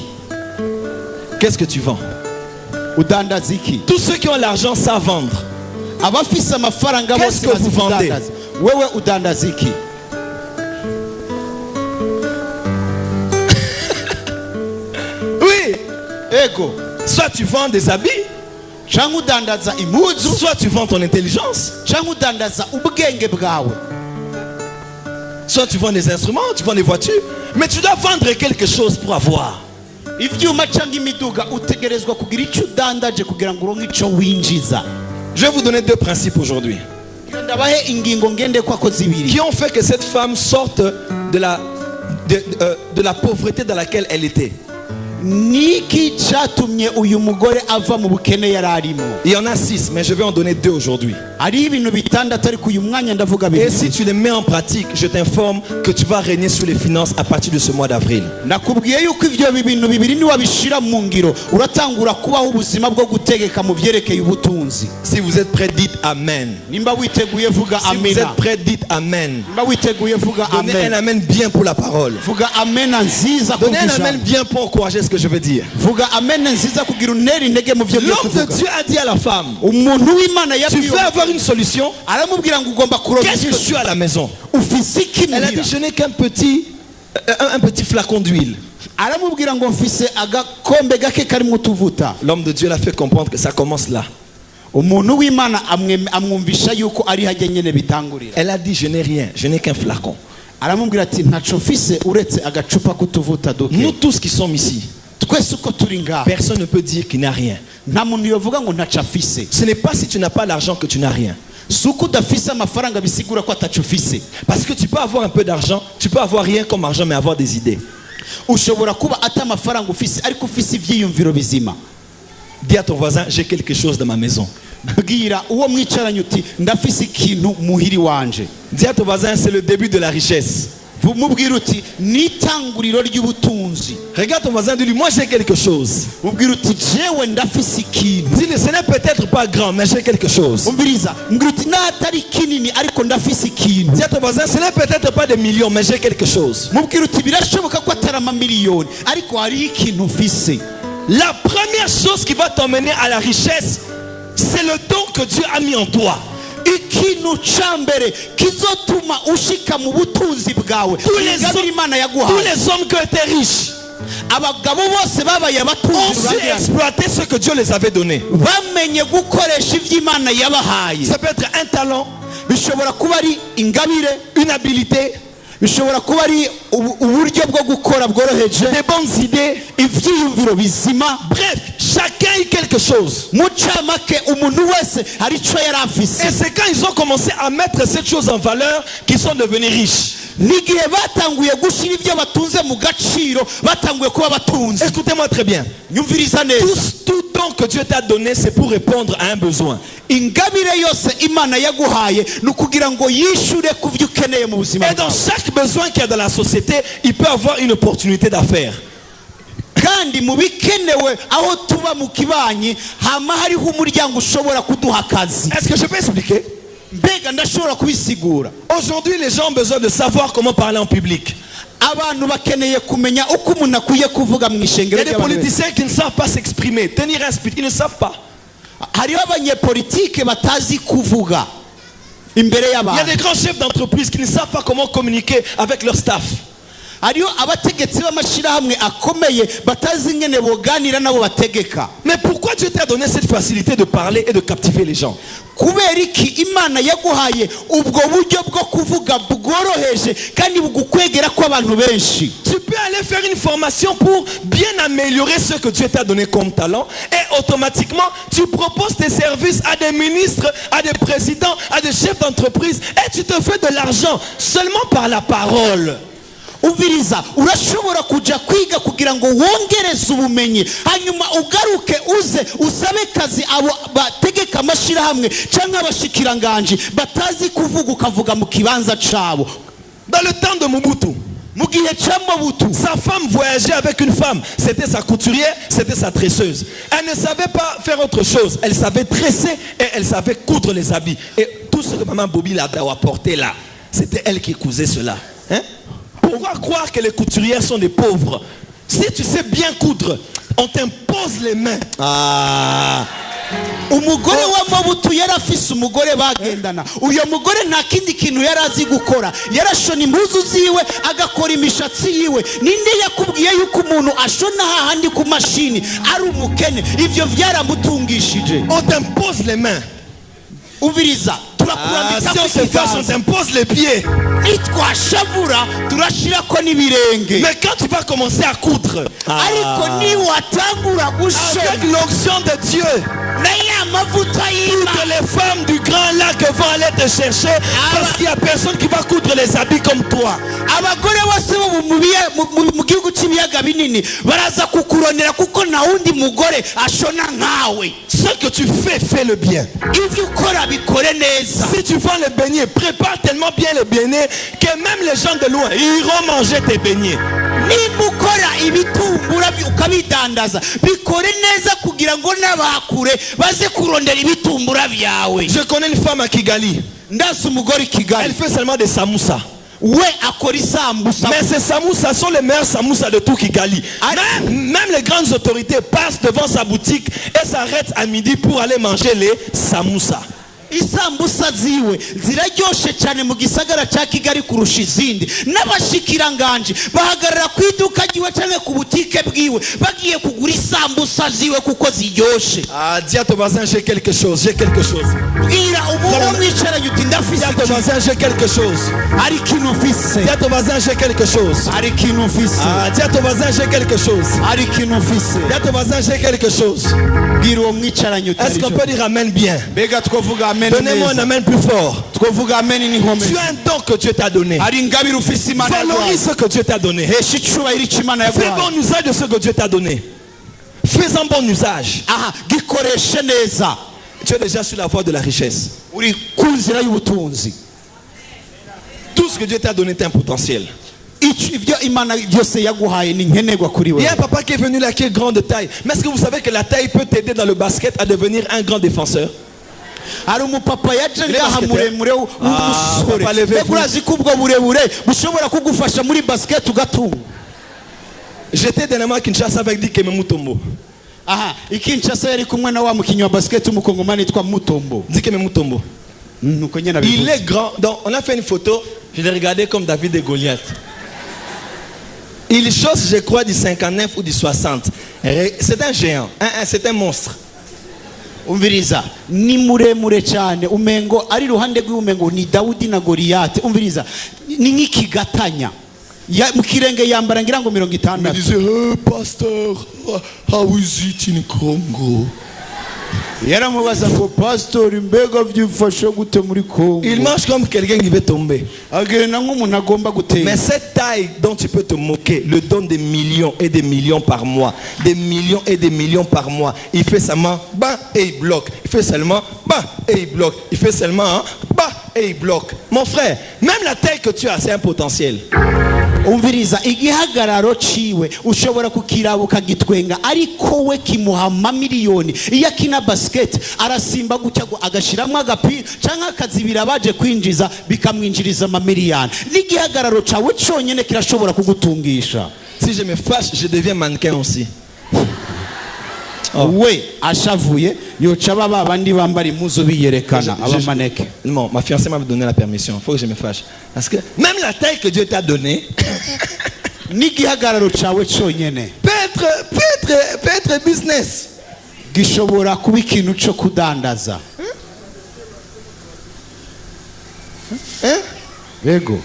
Qu'est-ce que tu vends? Udandaza iki? Tous ceux qui ont l'argent savent vendre. Abafise amafaranga Qu'est-ce bose que vous vendez? Wewe udandaza iki? Oui. Ego. Soit tu vends des habits, Cyangwa udandaza impuzu, soit tu vends ton intelligence, cyangwa udandaza ubwenge bwawe. soit tu vends des instruments, tu vends des voitures, mais tu dois vendre quelque chose pour avoir. Ivyuma cyangwa imiduga utegerezwa kugira icyo udandaje kugira ngo uronke icyo winjiza. Je vais vous donner deux principes aujourd'hui Ndabahe ingingo ngende kwako zibiri qui ont fait que cette femme sorte de la pauvreté dans laquelle elle était. niki cyatumye uyu mugore ava mu bukene yararimo. Il y en a 6, mais je vais en donner 2 aujourd'hui. Ari ibintu bitandatu ariko uyu mwanya ndavuga Et bibiri. si tu les mets en pratique, je t'informe que tu vas régner sur les finances à partir de ce mois d'avril. Nakubwiye yuko ivyo bintu bibiri ni wabishira mu ngiro uratangura kubaho ubuzima bwo gutegeka mu vyerekeye ubutunzi. Si vous êtes prêts, dites Amen. Nimba witeguye vuga Si vous amena. êtes prêts, dites Amen. Nimba witeguye vuga Donnez un amen. Amen bien pour la parole. Vuga amena nziza Donnez un kugisha. Amen bien pour encourager ce que je veux dire. Vuga amena nziza kugira uneri intege mu vyo byo L'homme de kuvuga. Dieu a dit à la femme, Umuntu w'Imana tu yabwiye veux avoir une solution? aramubwira ngo ugomba kuronka Qu'est-ce que tu as à la maison? ufise iki Elle a dit, muhira. je n'ai qu'un petit flacon d'huile. Aramubwira ngo mfise agakombe gake karimo utuvuta. L'homme de Dieu l'a fait comprendre que ça commence là. Umuntu w'Imana amwumvisha yuko ari hajye nyene bitangurira. Elle a dit, je n'ai rien, je n'ai qu'un flacon. Aramubwira ati ntaco mfise uretse agacupa k'utuvuta duke. Nous tous qui sommes ici, Twese uko turi ngaha personne ne peut dire qu'il n'a rien. nta muntu yovuga ngo ntaco afise. Ce n'est pas si tu n'as pas l'argent que tu n'as rien. Si uko udafise amafaranga bisigura ko ataco ufise. Parce que tu peux avoir un peu d'argent, tu peux avoir rien comme argent, mais avoir des idées. Ushobora kuba ata amafaranga ufise ariko ufise ivyiyumviro bizima. Dis à ton voisin, j'ai quelque chose dans ma maison. Bwira uwo mwicaranye uti ndafise ikintu muhiri wanje. Dis à ton voisin, c'est le début de la richesse. Mubwira uti nitanguriro ry'ubutunzi. Regarde ton voisin, dis-lui, moi j'ai quelque chose. Mubwira uti jewe ndafise ikintu. Dis-lui, ce n'est peut-être pas grand, mais j'ai quelque chose. Umviriza, mbwira uti natari kinini ariko ndafise ikintu. Dis à ton voisin, ce n'est peut-être pas des millions, mais j'ai quelque chose. Mubwira uti birashoboka ko atari amamiliyoni ariko hari ikintu mfise. La première chose qui va t'emmener à la richesse, c'est le don que Dieu a mis en toi. Ikintu cambere kizotuma ushika mu butunzi bwawe. Tous les hommes qui étaient riches abagabo bose babaye ont abatunzi su exploiter ce que Dieu les avait donné. bamenye gukoresha ivy'Imana yabahaye. Ça peut être un talent, Bishobora kuba ari ingabire, une habileté, bishobora kuba ari uburyo bwo gukora bworoheje, des bonnes idées. ivyiyumviro bizima. Bref, chacun a eu quelque chose. Mucamake umuntu wese hari ico yari afise. Et c'est quand ils ont commencé à mettre cette chose en valeur qu'ils sont devenus riches. Nigihe batanguye gushira ivyo batunze mu gaciro batanguye kuba batunze. Écoutez-moi très bien. Nyumviriza neza. Tout don que Dieu t'a donné, c'est pour répondre à un besoin. Ingabire yose Imana yaguhaye nukugira ngo yishure kuvyo ukeneye mu buzima. Et dans chaque besoin qu'il y a dans la société, il peut avoir une opportunité d'affaires. Kandi mu bikenewe aho tuba mu kibanyi hama hariho umuryango ushobora kuduha akazi. Est-ce que je peux expliquer? Mbega ndashobora kubisigura. Aujourd'hui, les gens ont besoin de savoir comment parler en public. Abantu bakeneye kumenya uko umuntu akwiye kuvuga mu Il y ishengero a des politiciens qui ne savent pas s'exprimer, tenir un speech, ils ne savent pas. hariho abanyepolitike batazi kuvuga imbere Il y a y'abantu. des grands chefs d'entreprise qui ne savent pas comment communiquer avec leur staff. Hariho abategetsi b'amashirahamwe akomeye batazi ingene boganira nabo bategeka. Mais pourquoi Dieu t'a donné cette facilité de parler et de captiver les gens? Kubera iki Imana yaguhaye ubwo buryo bwo kuvuga bworoheje kandi bugukwegera ko abantu benshi. Tu peux aller faire une formation pour bien améliorer ce que Dieu t'a donné comme talent et automatiquement tu proposes tes services à des ministres, à des présidents, à des chefs d'entreprise et tu te fais de l'argent seulement par la parole. Uviriza, urashobora kuja kwiga kugira ngo wongereze ubumenyi, hanyuma ugaruke uze usabe kazi abo bategeka amashira hamwe canke abashikiranganji batazi kuvuga ukavuga mu kibanza cabo. Dans le temps de Mobutu, sa femme voyageait avec une femme. C'était sa couturière, c'était sa tresseuse. Elle ne savait pas faire autre chose. Elle savait tresser et elle savait coudre les habits. Et tout ce que maman Bobby l'a apporté là, c'était elle qui cousait cela. Hein? Pourquoi croire que les couturières sont des pauvres? Si tu sais bien coudre, on t'impose les mains. Ah. Umugore wa Mobutu yarafise umugore bagendana. Uyo mugore nta kindi kintu yarazi gukora. Yarashona impuzu ziwe agakora imishatsi yiwe. Ninde yakubwiye yuko umuntu ashona hahandi ku mashini ari umukene? Ivyo vyaramutungishije. On t'impose les mains. Uviriza, si on se fâche, on t'impose les pieds. Mais quand tu vas commencer à coudre, avec l'onction de Dieu, toutes les femmes du grand lac vont aller te chercher parce qu'il n'y a personne qui va coudre les habits comme toi. Ce que tu fais, fais le bien. Si tu vends les beignets, prépare tellement bien les beignets que même les gens de loin iront manger tes beignets. Je connais une femme à Kigali. Elle fait seulement des samoussas. Mais ces samoussas sont les meilleurs samoussas de tout Kigali. Même les grandes autorités passent devant sa boutique et s'arrêtent à midi pour aller manger les samoussas. Isambusa ziwe ziraryoshe cyane mu gisagara cya Kigali kurusha izindi. N'abashikiranganje bahagarara ku iduka giwe cyane ku butike bwiwe bagiye kugura isambusa ziwe kuko ziryoshe. Ah, dis à ton voisin, j'ai quelque chose, j'ai quelque chose. Bwira umuntu mwicaranye uti ndafise. Dis à ton voisin, j'ai quelque chose. Ari kintu mfise. Dis à ton voisin, j'ai quelque chose. Ari kintu mfise. Ah, dis à ton voisin, j'ai quelque chose. Ari kintu mfise. Dis à ton voisin, j'ai quelque chose. Bwira uwo mwicaranye uti. Est-ce qu'on peut dire amen bien? Bega twovuga amen. Donnez-moi un amen plus fort. Tu as un don que Dieu t'a donné. Valorise ce que Dieu t'a donné. Fais bon usage de ce que Dieu t'a donné. Fais-en bon usage. Tu es déjà sur la voie de la richesse. Tout ce que Dieu t'a donné est un potentiel. Il y a un papa qui est venu là qui est grand de taille. Mais est-ce que vous savez que la taille peut t'aider dans le basket à devenir un grand défenseur? Hari umupapa yaje ngaha muremure w'umusore urazi ko ubwo burebure bushobora kugufasha muri basket ugatunga. J'étais dernièrement à Kinshasa avec Dikeme Mutombo. Aha, ikinshasa yari kumwe na wa mukinyi wa basket umukongomani yitwa Mutombo. Dikeme Mutombo. Il est grand. Donc on a fait une photo, je l'ai regardé comme David et Goliath. Il chose, je crois, du 59 ou du 60. C'est un géant, c'est un monstre. Umviriza ni muremure cyane umengo ari ruhande rw'umengo ni Daudi na Goliath. Umviriza ni nk'ikigatanya ya mukirenge yambara ngira ngo 60. Il disait hey, pasteur, how is it in Congo? Yaramubaza ngo pastor mbega vyifashe gute muri Congo? Il marche comme quelqu'un qui veut tomber. Agenda nk'umuntu agomba gutera. Mais cette taille dont tu peux te moquer le donne des millions et des millions par mois. Des millions et des millions par mois. Il fait seulement bas et il bloque. Il fait seulement bas et il bloque. Il fait seulement bas et il bloque. Mon frère, même la taille que tu as, c'est un potentiel. Umviriza igihagararo ciwe ushobora kukirabuka gitwenga ariko we kimuha miliyoni. Iyo akina basket arasimba gutya agashiramo agapira canka akazibira baje kwinjiza bikamwinjiriza miliyoni. N'igihagararo cawe cyonyene kirashobora kugutungisha. Si je me fâche, je deviens mannequin aussi. We ashavuye yoca baba bandi bambara impuzu biyerekana abamaneke. Non, ma fiancée m'a donné la permission. Faut que je me fâche parce que même la taille que Dieu t'a donnée n'igihagararo cawe cyonyene peut être business. Gishobora kuba ikintu cyo kudandaza. Ego.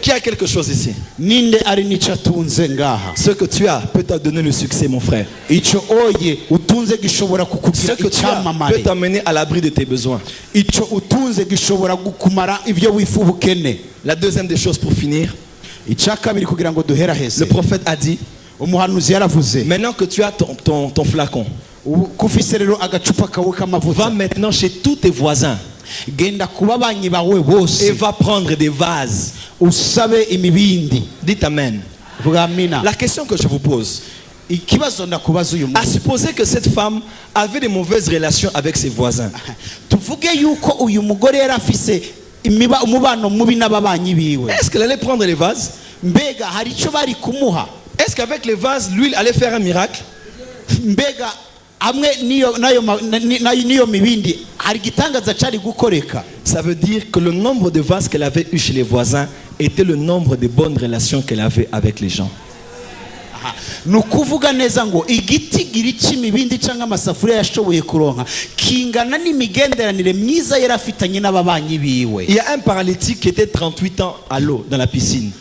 Qui a quelque chose ici? Ninde ari nico atunze ngaha? Ce que tu as peut te donner le succès, mon frère. Ico oye utunze gishobora Ce kukugira que tu as peut icyamamare. t'amener à l'abri de tes besoins. Ico utunze gishobora gukumara ivyo wifu ubukene. La deuxième des choses pour finir, Icya kabiri kugira ngo duhera hese. le prophète a dit, Umuhanuzi yaravuze, maintenant que tu as ton flacon, kufise rero agacupa kawe va k'amavuta, maintenant chez tous tes voisins genda kuba banyi bawe et bose va prendre des vases. usabe imibindi. Dites amen. Vuga amina. La question que je vous pose, Ikibazo ndakubaza uyu à munsi, supposer que cette femme avait de mauvaises relations avec ses voisins. tuvuge yuko uyu mugore yari afise umubano mubi n'ababanyi biwe, Est-ce qu'elle allait prendre les vases? mbega hari icyo bari kumuha? Est-ce qu'avec les vases, l'huile allait faire un miracle? Mbega hamwe n'iyo mibindi hari igitangaza cyari gukoreka? Ça veut dire que le nombre de vases qu'elle avait eu chez les voisins était le nombre de bonnes relations qu'elle avait avec les gens. Ni ukuvuga neza ngo igitigiri cy'imibindi cyangwa amasafuriya yashoboye kuronka kingana n'imigenderanire myiza yari afitanye n'ababanyi biwe. Il y a un paralytique qui était 38 ans à l'eau, dans la piscine.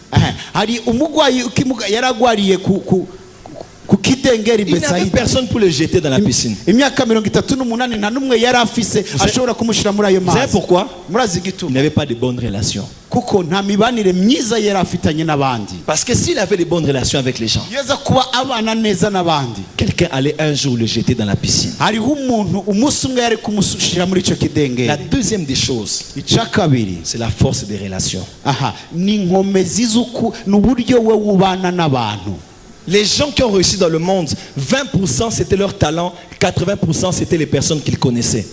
Hari umugwayi yaragwariye ku kidengeri Il n'avait Betsaida. personne pour le jeter dans la piscine. Imyaka 38 nta n'umwe yari afise ashobora kumushyira muri ayo Vous savez mazi. pourquoi? Murazi Il igituma? n'avait pas de bonnes relations. Kuko nta mibanire myiza yari afitanye n'abandi. Parce que s'il avait de bonnes relations avec les gens, Yeza kuba abana neza n'abandi, quelqu'un allait un jour le jeter dans la piscine. hariho umuntu umunsi umwe yari kumushyira muri icyo La kidengeri. deuxième des choses, Icya kabiri, c'est la force des relations. ni inkomezi z'uku n'uburyo we ubana n'abantu. Les gens qui ont réussi dans le monde, 20% c'était leur talent, 80% c'était les personnes qu'ils connaissaient.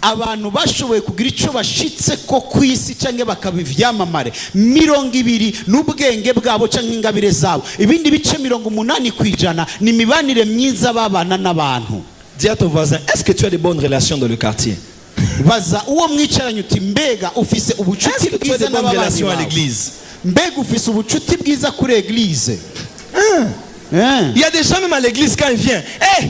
Abantu bashoboye kugira icyo bashitse ko ku isi cyangwa bakaba ivyamamare 20 n'ubwenge bwabo cyangwa ingabire zabo, ibindi bice 80% ni mibanire myiza babana n'abantu. Dis à ton voisin, est-ce que tu as de bonnes relations dans le quartier? Baza uwo mwicaranye uti mbega ufise Est-ce ubucuti que tu as de bwiza bonnes n'ababanyi relations à bawe? l'église? Mbega ufise ubucuti bwiza kuri eglise? Il y a des gens même à l'église quand ils viennent. Hey,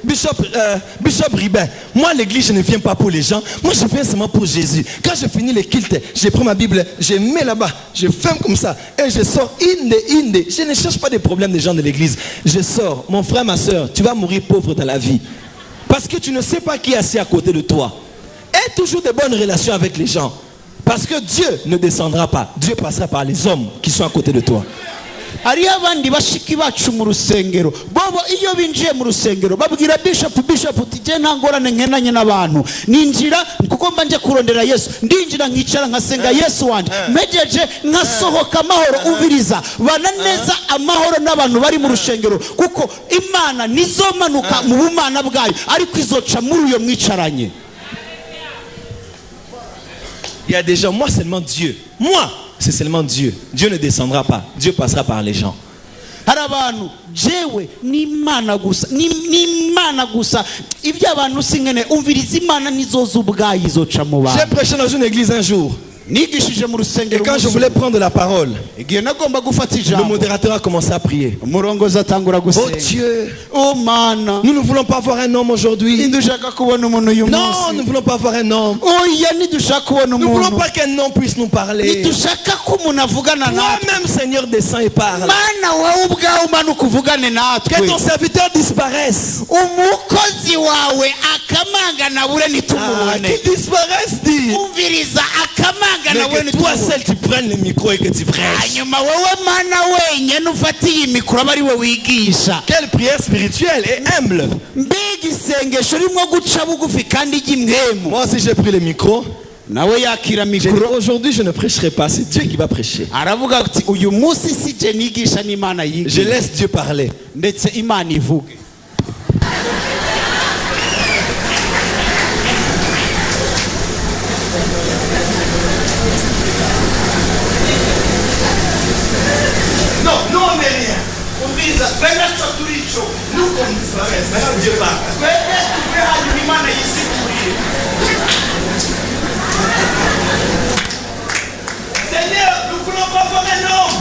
Bishop Ribin, moi à l'église je ne viens pas pour les gens, moi je viens seulement pour Jésus. Quand je finis les cultes, je prends ma Bible, je mets là-bas, je ferme comme ça et je sors inde. Je ne cherche pas des problèmes des gens de l'église. Je sors, mon frère, ma soeur, tu vas mourir pauvre dans la vie. Parce que tu ne sais pas qui est assis à côté de toi. Aie toujours de bonnes relations avec les gens. Parce que Dieu ne descendra pas. Dieu passera par les hommes qui sont à côté de toi. Hariyo abandi bashiki bacu mu rusengero bobo iyo binjiye mu rusengero babwira bishop uti je nta ngorane nkenanye n'abantu ninjira kuko mba nje kurondera Yesu, ndinjira nkicara nkasenga Yesu wanje mejeje nkasohoka amahoro. Umviriza, bana neza amahoro n'abantu bari mu rusengero kuko Imana nizomanuka mu bumana bwayo ariko izoca muri uyo mwicaranye. Il y a des gens, moi seulement Dieu. Moi, c'est seulement Dieu. Dieu ne descendra pas. Dieu passera par les gens. Hari abantu jewe n'Imana gusa n'Imana gusa ibyo abantu singene umviriza Imana nizoza ubwayo izoca mu bantu. J'ai prêché dans une église un jour. Nigishije mu Et rusengero quand je voulais prendre la parole, igihe nagomba gufata le ijambo modérateur a commencé à prier. umurongozi atangura Oh gusenga. Dieu, Oh Mana, nous ne voulons pas voir un homme aujourd'hui. ntidushaka kubona umuntu uyu Non, nous ne munsi. voulons pas voir un homme. Oya ntidushaka kubona Nous ne voulons umuntu. pas qu'un homme puisse nous parler. Ntidushaka ko umuntu avugana natwe. Toi-même, Seigneur, descends et parle. Mana wowe ubwawe umanuka uvugane natwe. Que ton serviteur disparaisse. Umukozi wawe akamanga nabure nitumubone. Qu'il disparaisse, dit. Umviriza akamanga nabure Mais que toi nitumubone. seul, tu prennes le micro et que tu prêches. Hanyuma wowe Mana wenyine ufatiye imikoro aba ari we wigisha. Quelle prière spirituelle et humble. Mbega isengesho rimwe guca bugufi kandi ry'imwemu. Moi aussi, j'ai pris le micro. Nawe yakira J'ai dit, mikoro aujourd'hui, je ne prêcherai pas. C'est Dieu qui va prêcher. aravuga ati uyu munsi si je nigisha n'Imana Je yigisha laisse Dieu parler. ndetse Imana ivuge. Non, non, on n'est rien. Umviriza, twenda cyo turico. Nuko disparaisse. Maintenant, Dieu parle. Imana yisiguriye. Seigneur, nous ne voulons pas voir un homme.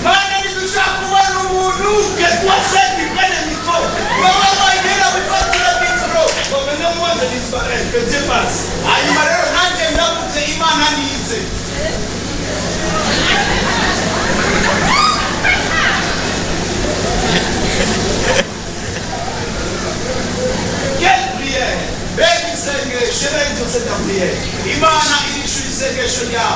Mana ntidushaka kubona umuntu. Que toi seul, tu prennes le micro. Wowe wenyine wifatira mikoro. Bon, maintenant, moi, je disparais. Que Dieu passe. Hanyuma rero nanjye ndamutse Imana nize. Quelle prière! Baby Seigneur, je vais dire cette prière. Imana ilishu Seigneur Shonya.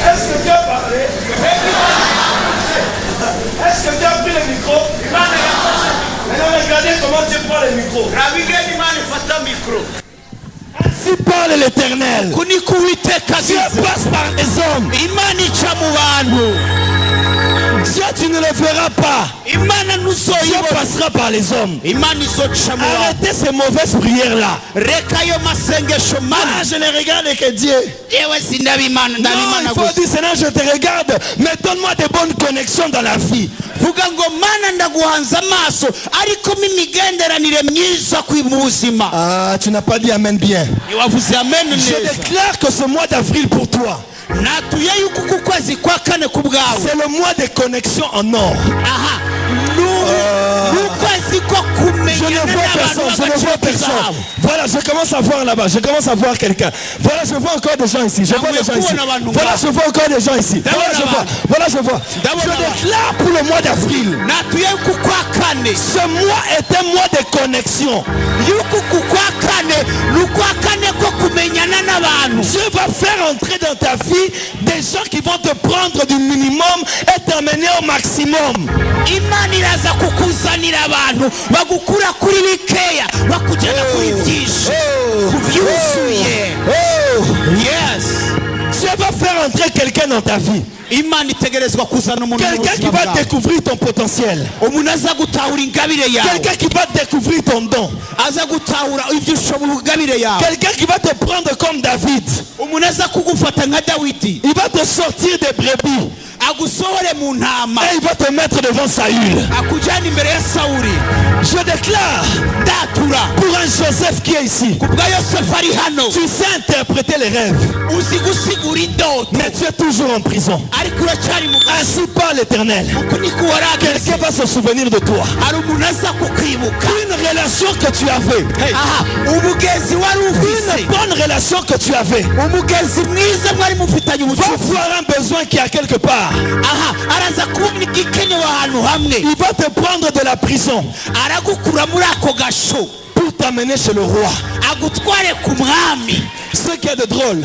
Est-ce que Dieu a parlé? Est-ce que Dieu a pris le micro? Maintenant regardez comment Dieu prend le micro. Ainsi parle l'Éternel. Dieu passe par les hommes. Dieu, tu ne le feras pas. Dieu passera par les hommes. Arrêtez ces mauvaises prières-là. Je ne regarde que Dieu. Non, il faut dire, Seigneur, je te regarde, mais donne-moi de bonnes connexions dans la vie. Ah, tu n'as pas dit Amen bien. Je déclare que ce mois d'avril pour toi, c'est le mois de connexion en or. Je ne vois personne, je ne vois personne. Voilà, je commence à voir là-bas, je commence à voir quelqu'un. Voilà, je vois encore des gens ici, je vois des gens ici. Voilà, je vois encore des gens ici. Voilà, je vois. Je déclare pour le mois d'avril, ce mois est un mois de connexion. Dieu va faire entrer dans ta vie des gens qui vont te prendre du minimum et t'emmener au maximum. Dieu va faire entrer quelqu'un dans ta vie. Quelqu'un qui va découvrir ton potentiel. Quelqu'un qui va découvrir ton don. Quelqu'un qui va te prendre comme David. Il va te sortir des brebis. Et il va te mettre devant Saül. Je déclare pour un Joseph qui est ici. Tu sais interpréter les rêves, mais tu es toujours en prison. Ainsi parle l'Éternel. Quelqu'un va se souvenir de toi. Une relation que tu avais, une bonne relation que tu avais, va voir un besoin qui est à quelque part. Il va te prendre de la prison pour t'amener chez le roi. Ce qui est de drôle,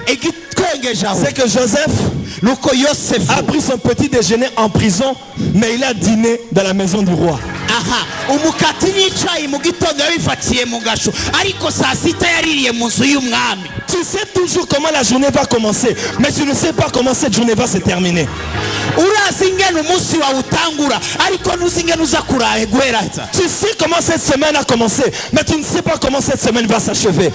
c'est que Joseph a pris son petit déjeuner en prison, mais il a dîné dans la maison du roi. Tu sais toujours comment la journée va commencer, mais tu ne sais pas comment cette journée va se terminer. Tu sais comment cette semaine a commencé, mais tu ne sais pas comment cette semaine va s'achever.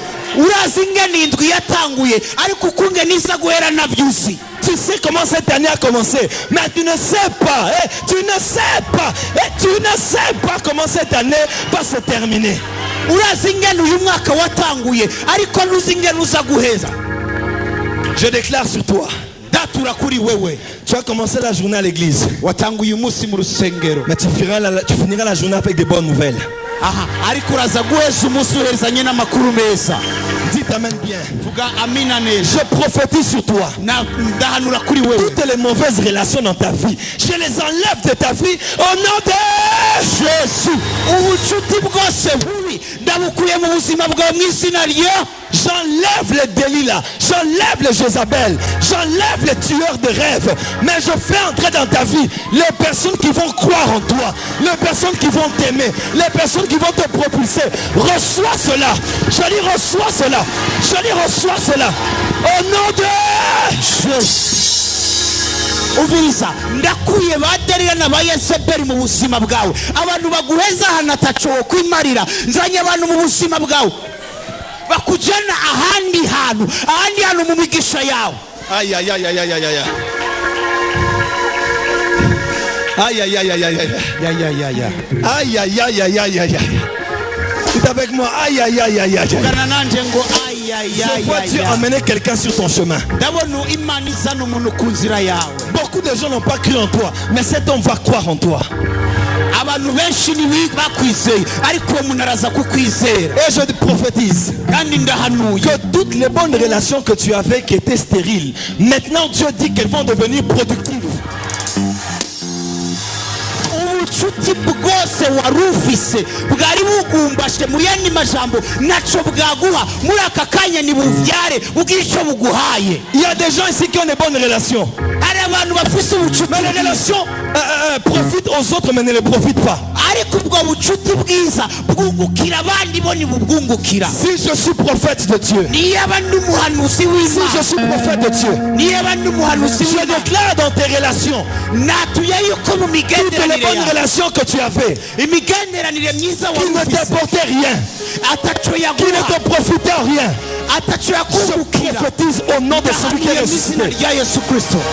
Tu sais comment cette année a commencé, mais tu ne sais pas, tu ne sais pas comment cette année va se terminer. Je déclare sur toi, tu as commencé la journée à l'église, mais tu finiras la journée avec des bonnes nouvelles. Dites Amen bien. Je prophétise sur toi. Toutes les mauvaises relations dans ta vie, je les enlève de ta vie au nom de Jésus. J'enlève les Delilah, j'enlève les Jézabel, j'enlève les tueurs de rêves, mais je fais entrer dans ta vie les personnes qui vont croire en toi, les personnes qui vont t'aimer, les personnes qui vont te propulser. Reçois cela, je dis reçois cela, je dis reçois cela, au nom de Jésus. Uviriza ndakuye baderira na bayeseberi mu buzima bwawe abantu baguheza hana tacho kwimarira nzanye abantu mu buzima bwawe bakujana ahandi hantu mu migisha yawe. Aïe aïe aïe aïe aïe aïe aïe. Aïe aïe aïe aïe aïe aïe. Aïe aïe aïe aïe aïe aïe. Tu es avec moi. Aïe aïe aïe aïe aïe. Je vois Dieu emmener quelqu'un sur ton chemin. Beaucoup de gens n'ont pas cru en toi, mais cet homme va croire en toi. Et je te prophétise que toutes les bonnes relations que tu avais qui étaient stériles, maintenant Dieu dit qu'elles vont devenir productives. ubucuti bwose warufise bwari bugumbashe mu yandi majambo naco bwaguha muri aka kanya ni buvyare ubwico buguhaye. Il y a des gens ici qui ont des bonnes relations. Hari abantu bafise ubucuti, mais les relations profitent aux autres mais ne les profitent pas. Ariko ubwo bucuti bwiza bwungukira abandi bo ni bubwungukira. Si je suis prophète de Dieu, ni abandi umuhanuzi w'Imana, si je suis prophète de Dieu, ni abandi umuhanuzi je déclare dans tes relations natuye yuko mu toutes les bonnes relations que tu avais imigenderanire myiza qui ne t'apportaient rien, qui ne te profitaient rien, je prophétise au nom de celui qui est ressuscité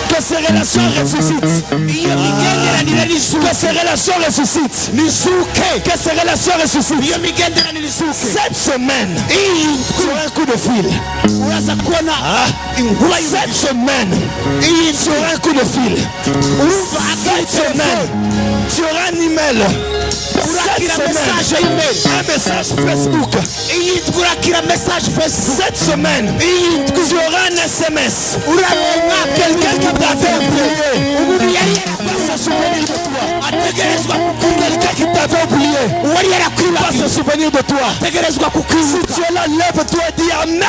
que ces relations ressuscitent, que ces relations ressuscitent, que ces relations ressuscitent. Cette semaine sur un coup de fil, cette semaine sur un coup de fil, cette semaine tu auras un email, cette semaine un message Facebook, cette semaine tu auras un SMS, quelqu'un qui t'avait oublié va se souvenir de toi, quelqu'un qui t'avait oublié va se souvenir de toi. Si tu es là, lève-toi et dis Amen.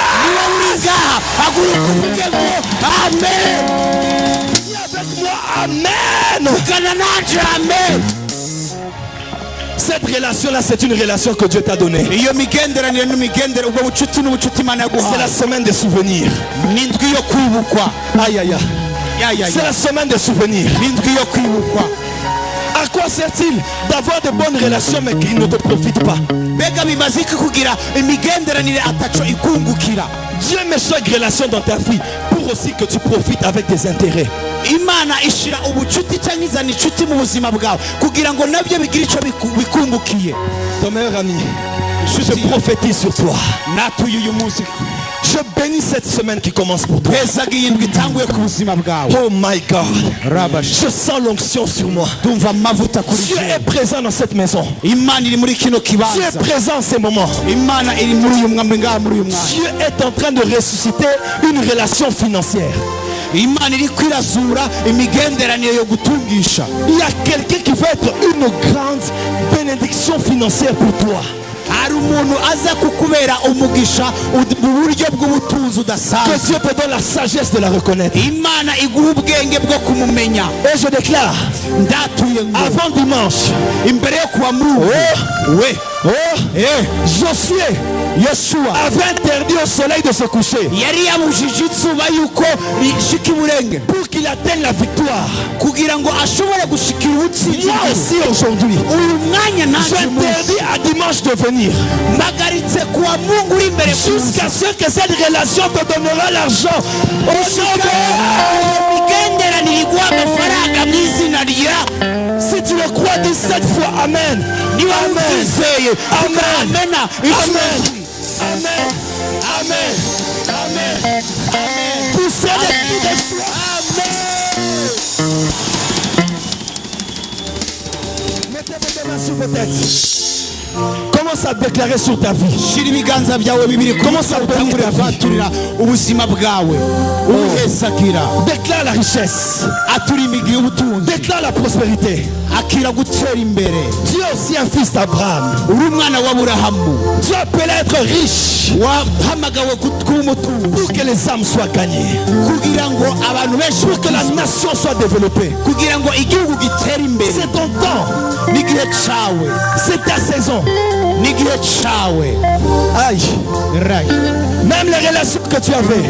Amen. Dis avec moi Amen. Cette relation-là, c'est une relation que Dieu t'a donnée. C'est la semaine des souvenirs. Aïe aïe aïe. C'est la semaine des souvenirs. À quoi sert-il d'avoir de bonnes relations mais qui ne te profitent pas? Dieu met chaque relation dans ta vie pour aussi que tu profites avec tes intérêts. Ton meilleur ami, je prophétise sur toi. Je bénis cette semaine qui commence pour toi. Oh my God. Je sens l'onction sur moi. Dieu est présent dans cette maison. Dieu est présent en ces moments. Dieu est en train de ressusciter une relation financière. Il y a quelqu'un qui va être une grande bénédiction financière pour toi. Que Dieu te donne la sagesse de la reconnaître. Et je déclare avant dimanche, Josué avait interdit au soleil de se coucher pour qu'il atteigne la victoire. Moi aussi aujourd'hui, j'interdis à dimanche de venir jusqu'à ce que cette relation te donnera l'argent. Si tu le crois, dis 7 fois Amen. Amen. Amen. Amen. Amen. Amen. Amen. Amen. Poussez les cris de joie. Amen. Mettez vos mains sur vos têtes. Commence à déclarer sur ta vie. Commence à bénir ta vie. Déclare la richesse. Déclare la prospérité. Dieu aussi un fils d'Abraham. Dieu appelé à être riche pour que les âmes soient gagnées, pour que la nation soit développée. C'est ton temps. C'est ta saison. Aïe. Même les relations que tu avais,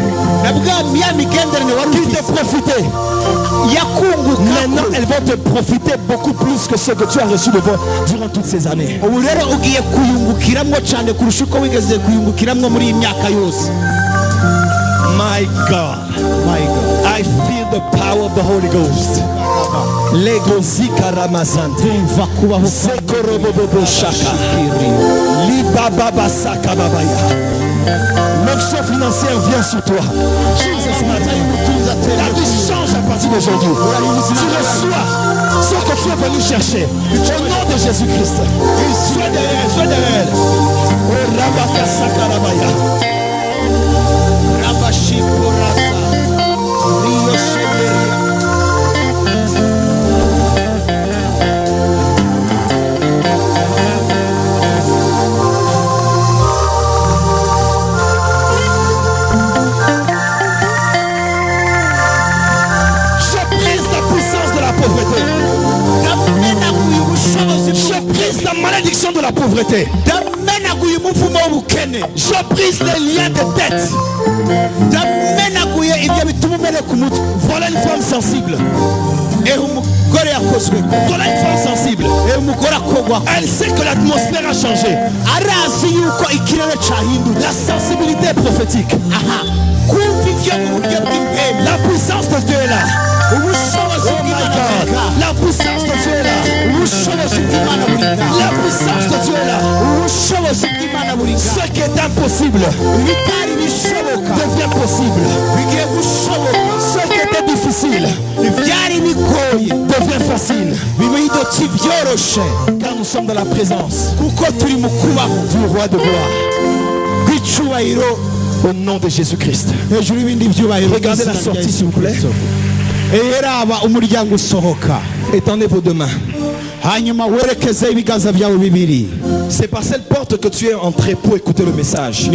qui te profitaient, maintenant elles vont te profiter beaucoup plus que ce que tu as reçu durant toutes ces années. My God, I feel the power of the Holy Ghost. Legozika Ramazan, Sekorobobo Shaka, Libaba Saka Babaya. L'onction financière vient sur toi. Ta vie change à partir d'aujourd'hui. Tu reçois ce que tu es venu chercher. Au nom de Jésus-Christ. Sois derrière, sois derrière. Oh Rabaka Saka Rabaya. Rabashikorasa. Rio Sheberia. Je brise la malédiction de la pauvreté. Je brise les liens de dette. Voilà une femme sensible. Voilà une femme sensible. Elle sait que l'atmosphère a changé. La sensibilité est prophétique. La puissance de Dieu est là. Oh my God. La puissance de Dieu est là. La puissance de Dieu est là. Ce qui est impossible devient possible. Ce qui était difficile devient facile. Car nous sommes dans la présence du roi de gloire. Au nom de Jésus-Christ. Regardez la sortie s'il vous plaît. Étendez vos deux mains. C'est par cette porte que tu es entré pour écouter le message.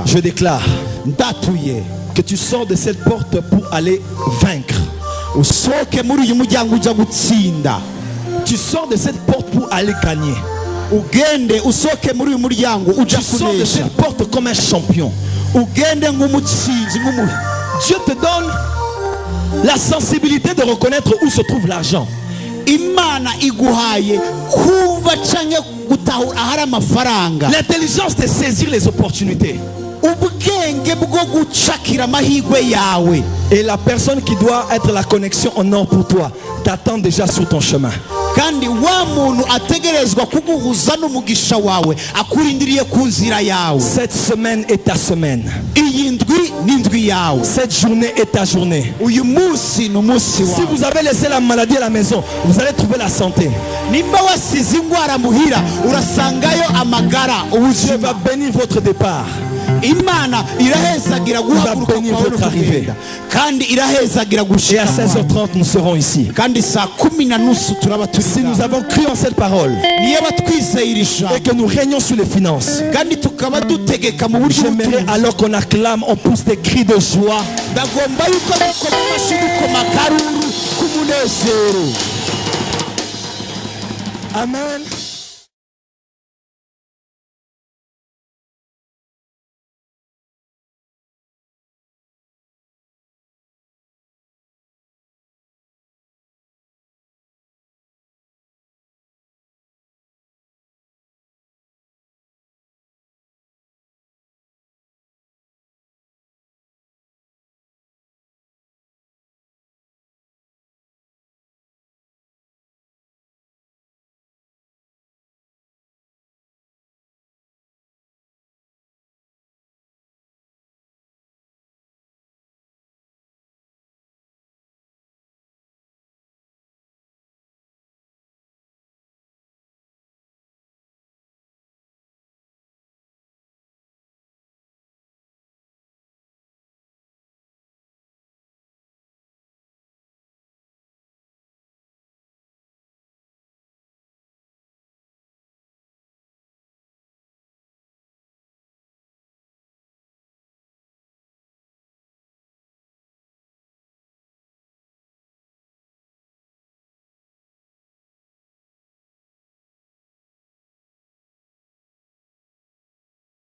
Je déclare que tu sors de cette porte pour aller vaincre. Tu sors de cette porte pour aller gagner. Tu sors de cette porte comme un champion. Dieu te donne la sensibilité de reconnaître où se trouve l'argent. L'intelligence de saisir les opportunités. Et la personne qui doit être la connexion en or pour toi t'attend déjà sur ton chemin. Cette semaine est ta semaine. Cette journée est ta journée. Si vous avez laissé la maladie à la maison, vous allez trouver la santé. Dieu va bénir votre départ. Il va bénir votre arrivée. Et à 16h30 nous serons ici. Si nous avons cru en cette parole et que nous régnons sur les finances, j'aimerais alors qu'on acclame, on pousse des cris de joie. Amen.